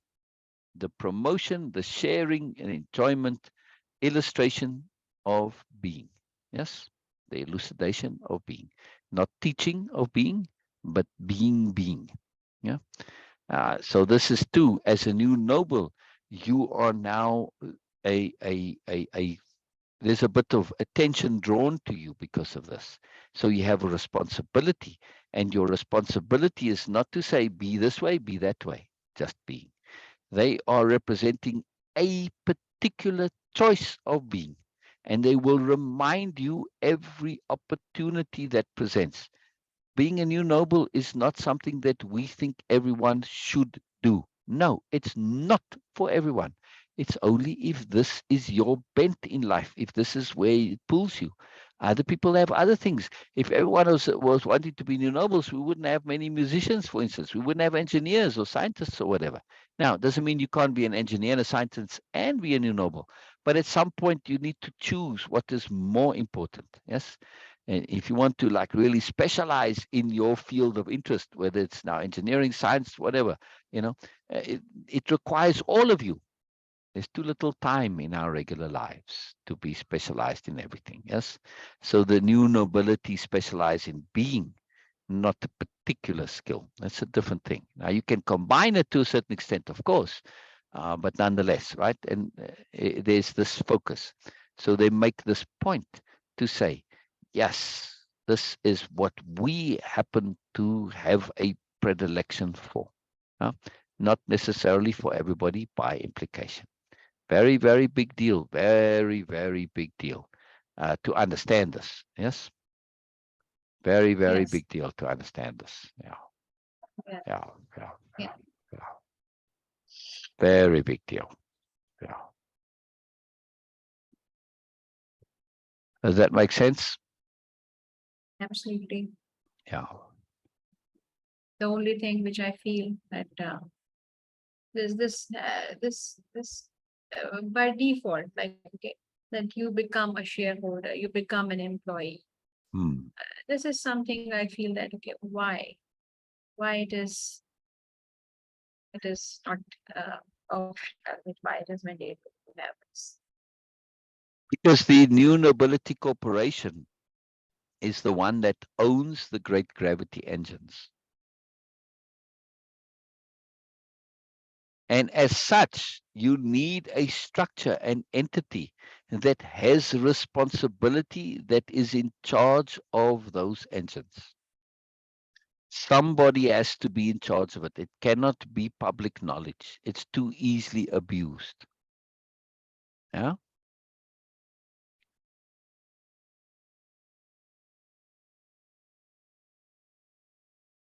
[SPEAKER 1] the promotion, the sharing and enjoyment, illustration of being. Yes, the elucidation of being. not teaching of being, but being. Yeah. So this is too, as a new noble, you are now a there's a bit of attention drawn to you because of this. So you have a responsibility, and your responsibility is not to say be this way, be that way, just being. They are representing a particular choice of being, and they will remind you every opportunity that presents. Being a new noble is not something that we think everyone should do. No, it's not for everyone. It's only if this is your bent in life, if this is where it pulls you. Other people have other things. If everyone was wanting to be new nobles, we wouldn't have many musicians, for instance. We wouldn't have engineers or scientists or whatever. Now, it doesn't mean you can't be an engineer and a scientist and be a new noble. But at some point, you need to choose what is more important. Yes. And if you want to like really specialize in your field of interest, whether it's now engineering, science, whatever, you know, it requires all of you. There's too little time in our regular lives to be specialized in everything. Yes. So the new nobility specialize in being, not a particular skill. That's a different thing. Now you can combine it to a certain extent, of course, but nonetheless, right? And there's this focus. So they make this point to say, yes, this is what we happen to have a predilection for. uh, Not necessarily for everybody by implication. Very, very big deal. Very, very big deal to understand this. Yes. Very, very
[SPEAKER 2] Yes.
[SPEAKER 1] big deal to understand this. Yeah.
[SPEAKER 2] Yeah.
[SPEAKER 1] Yeah. Yeah.
[SPEAKER 2] Yeah.
[SPEAKER 1] Yeah. Yeah. Very big deal. Yeah. Does that make sense?
[SPEAKER 2] Absolutely.
[SPEAKER 1] Yeah.
[SPEAKER 2] The only thing which I feel that there's this by default, like okay, that you become a shareholder, you become an employee.
[SPEAKER 1] Hmm.
[SPEAKER 2] This is something I feel that okay, why it is not optional, why it is mandated to have this.
[SPEAKER 1] Because the new Nobility Corporation is the one that owns the great gravity engines. And as such, you need a structure, an entity that has responsibility, that is in charge of those engines. Somebody has to be in charge of it. It cannot be public knowledge. It's too easily abused. Yeah.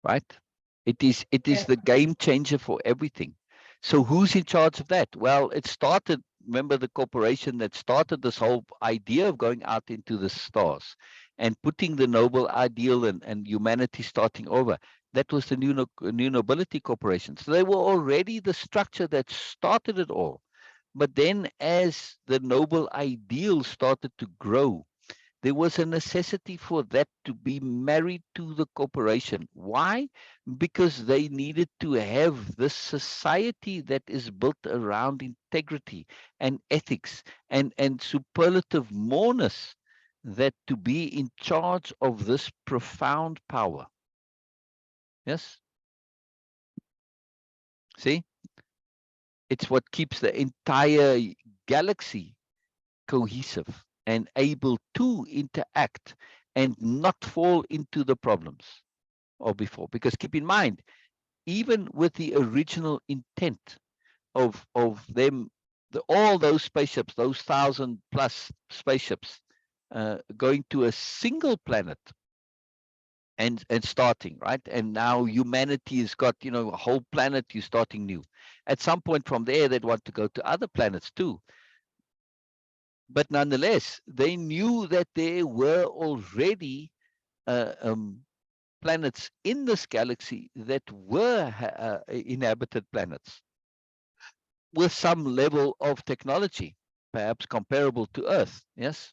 [SPEAKER 1] Right. It is the
[SPEAKER 2] Yes.
[SPEAKER 1] game changer for everything. So who's in charge of that? Well, it started, remember the corporation that started this whole idea of going out into the stars and putting the noble ideal and humanity starting over. That was the new nobility corporation. So they were already the structure that started it all. But then as the noble ideal started to grow, there was a necessity for that to be married to the corporation. Why? Because they needed to have this society that is built around integrity and ethics and superlative moreness, that to be in charge of this profound power. Yes? See? It's what keeps the entire galaxy cohesive and able to interact and not fall into the problems of before. Because keep in mind, even with the original intent of them, all those spaceships, those 1,000+ spaceships, going to a single planet and starting, right? And now humanity has got, a whole planet, you're starting new. At some point from there, they'd want to go to other planets too. But nonetheless, they knew that there were already uh, um, planets in this galaxy that were inhabited planets with some level of technology, perhaps comparable to Earth. Yes.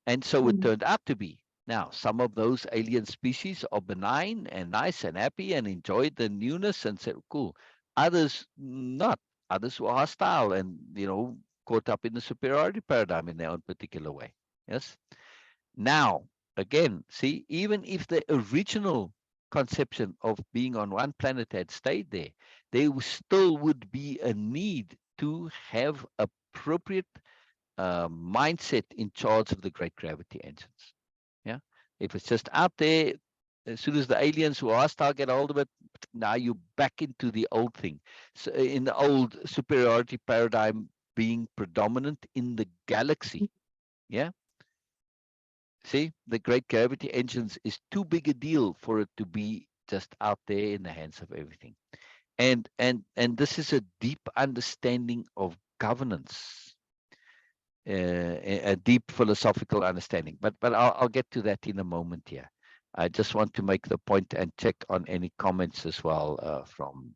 [SPEAKER 1] And so it
[SPEAKER 2] Mm.
[SPEAKER 1] turned out to be. Now, some of those alien species are benign and nice and happy and enjoyed the newness and said, cool. Others not. Others were hostile and, caught up in the superiority paradigm in their own particular way. Yes. Now, Again, see, even if the original conception of being on one planet had stayed there, there still would be a need to have appropriate mindset in charge of the great gravity engines. Yeah. If it's just out there, as soon as the aliens who are hostile get hold of it, now you're back into the old thing. So in the old superiority paradigm being predominant in the galaxy. Yeah. See, the great gravity engines is too big a deal for it to be just out there in the hands of everything. And this is a deep understanding of governance, a deep philosophical understanding. But I'll get to that in a moment here. I just want to make the point and check on any comments as well from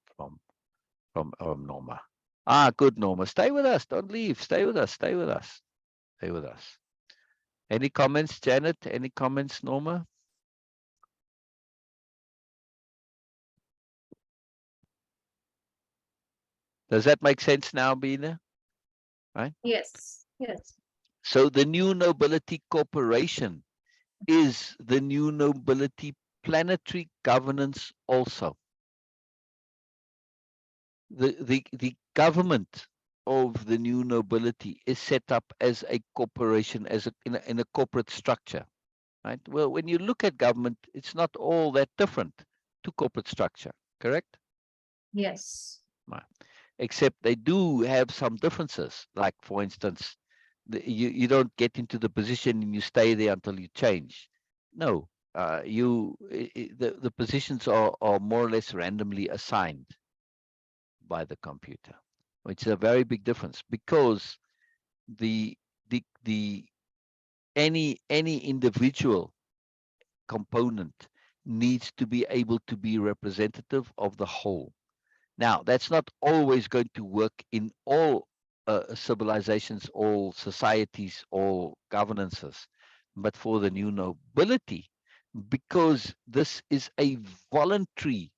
[SPEAKER 1] Norma. Ah, good, Norma. Stay with us. Don't leave. Stay with us. Stay with us. Stay with us. Any comments, Janet? Any comments, Norma? Does that make sense now, Bina? Right?
[SPEAKER 2] Yes. Yes.
[SPEAKER 1] So the new Nobility Corporation is the new Nobility planetary governance also. The government of the new nobility is set up as a corporation, as in a corporate structure, right? Well, when you look at government, it's not all that different to corporate structure, correct?
[SPEAKER 2] Yes.
[SPEAKER 1] Right. Except they do have some differences. Like, for instance, you don't get into the position and you stay there until you change. No, the positions are more or less randomly assigned by the computer, which is a very big difference, because the the any individual component needs to be able to be representative of the whole. Now, that's not always going to work in all civilizations, all societies, all governances, but for the new nobility, because this is a voluntary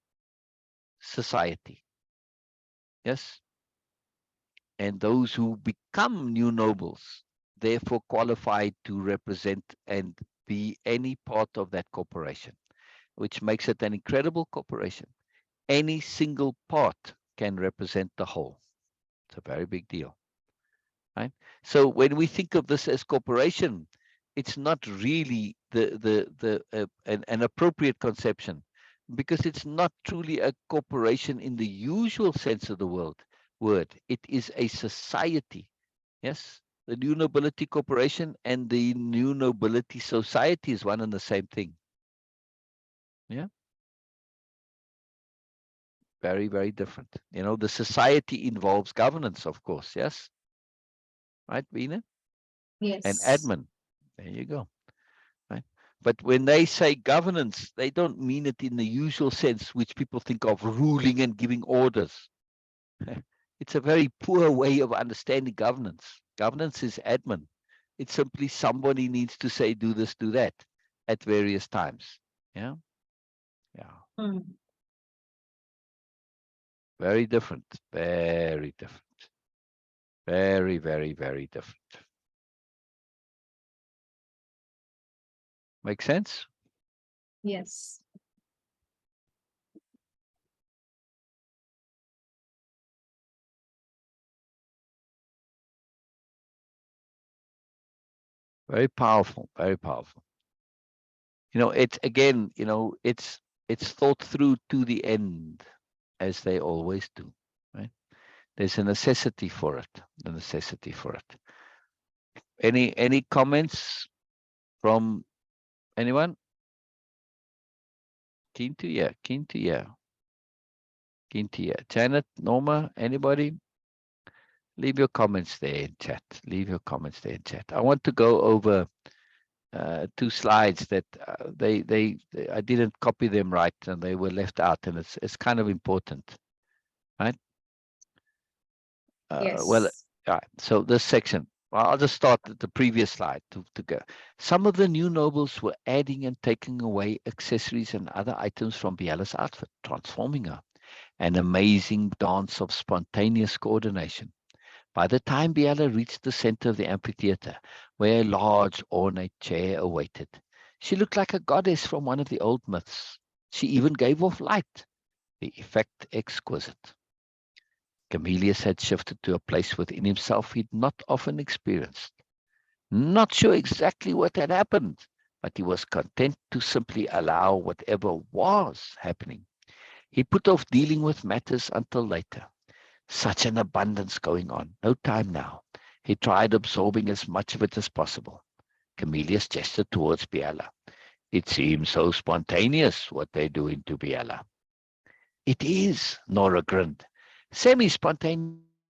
[SPEAKER 1] society. Yes. And those who become new nobles therefore qualify to represent and be any part of that corporation, which makes it an incredible corporation. Any single part can represent the whole. It's a very big deal, right? So when we think of this as corporation, it's not really an appropriate conception, because it's not truly a corporation in the usual sense of the word. It is a society. Yes, the New Nobility Corporation and the New Nobility Society is one and the same thing. Yeah, very, very different. You know, the society involves governance, of course. Yes, right, Bina? And
[SPEAKER 2] Yes.
[SPEAKER 1] admin. There you go. Right. But when they say governance, they don't mean it in the usual sense, which people think of ruling and giving orders. It's a very poor way of understanding governance. Governance is admin. It's simply somebody needs to say, do this, do that at various times. Yeah. Yeah.
[SPEAKER 2] Mm.
[SPEAKER 1] Very different. Very different. Very, very, very different. Make sense?
[SPEAKER 2] Yes.
[SPEAKER 1] Very powerful. Very powerful. You know, it's again, you know, it's thought through to the end, as they always do, right? There's a necessity for it. The necessity for it. Any comments from anyone? Keen to hear. Keen to hear. Keen to hear. Janet, Norma, anybody? Leave your comments there in chat. Leave your comments there in chat. I want to go over two slides that I didn't copy them right and they were left out, and it's kind of important, right? Well,
[SPEAKER 2] Yes.
[SPEAKER 1] all right. So this section, well, I'll just start at the previous slide to go. Some of the new nobles were adding and taking away accessories and other items from Biella's outfit, transforming her. An amazing dance of spontaneous coordination. By the time Biella reached the center of the amphitheater, where a large ornate chair awaited, She looked like a goddess from one of the old myths. She even gave off light, the effect exquisite. Comelius had shifted to a place within himself he'd not often experienced. Not sure exactly what had happened, but he was content to simply allow whatever was happening. He put off dealing with matters until later. Such an abundance going on. No time now. He tried absorbing as much of it as possible. Comelius gestured towards Biella. It seems so spontaneous what they're doing to Biella. It is, Nora grinned. Semi-spontaneous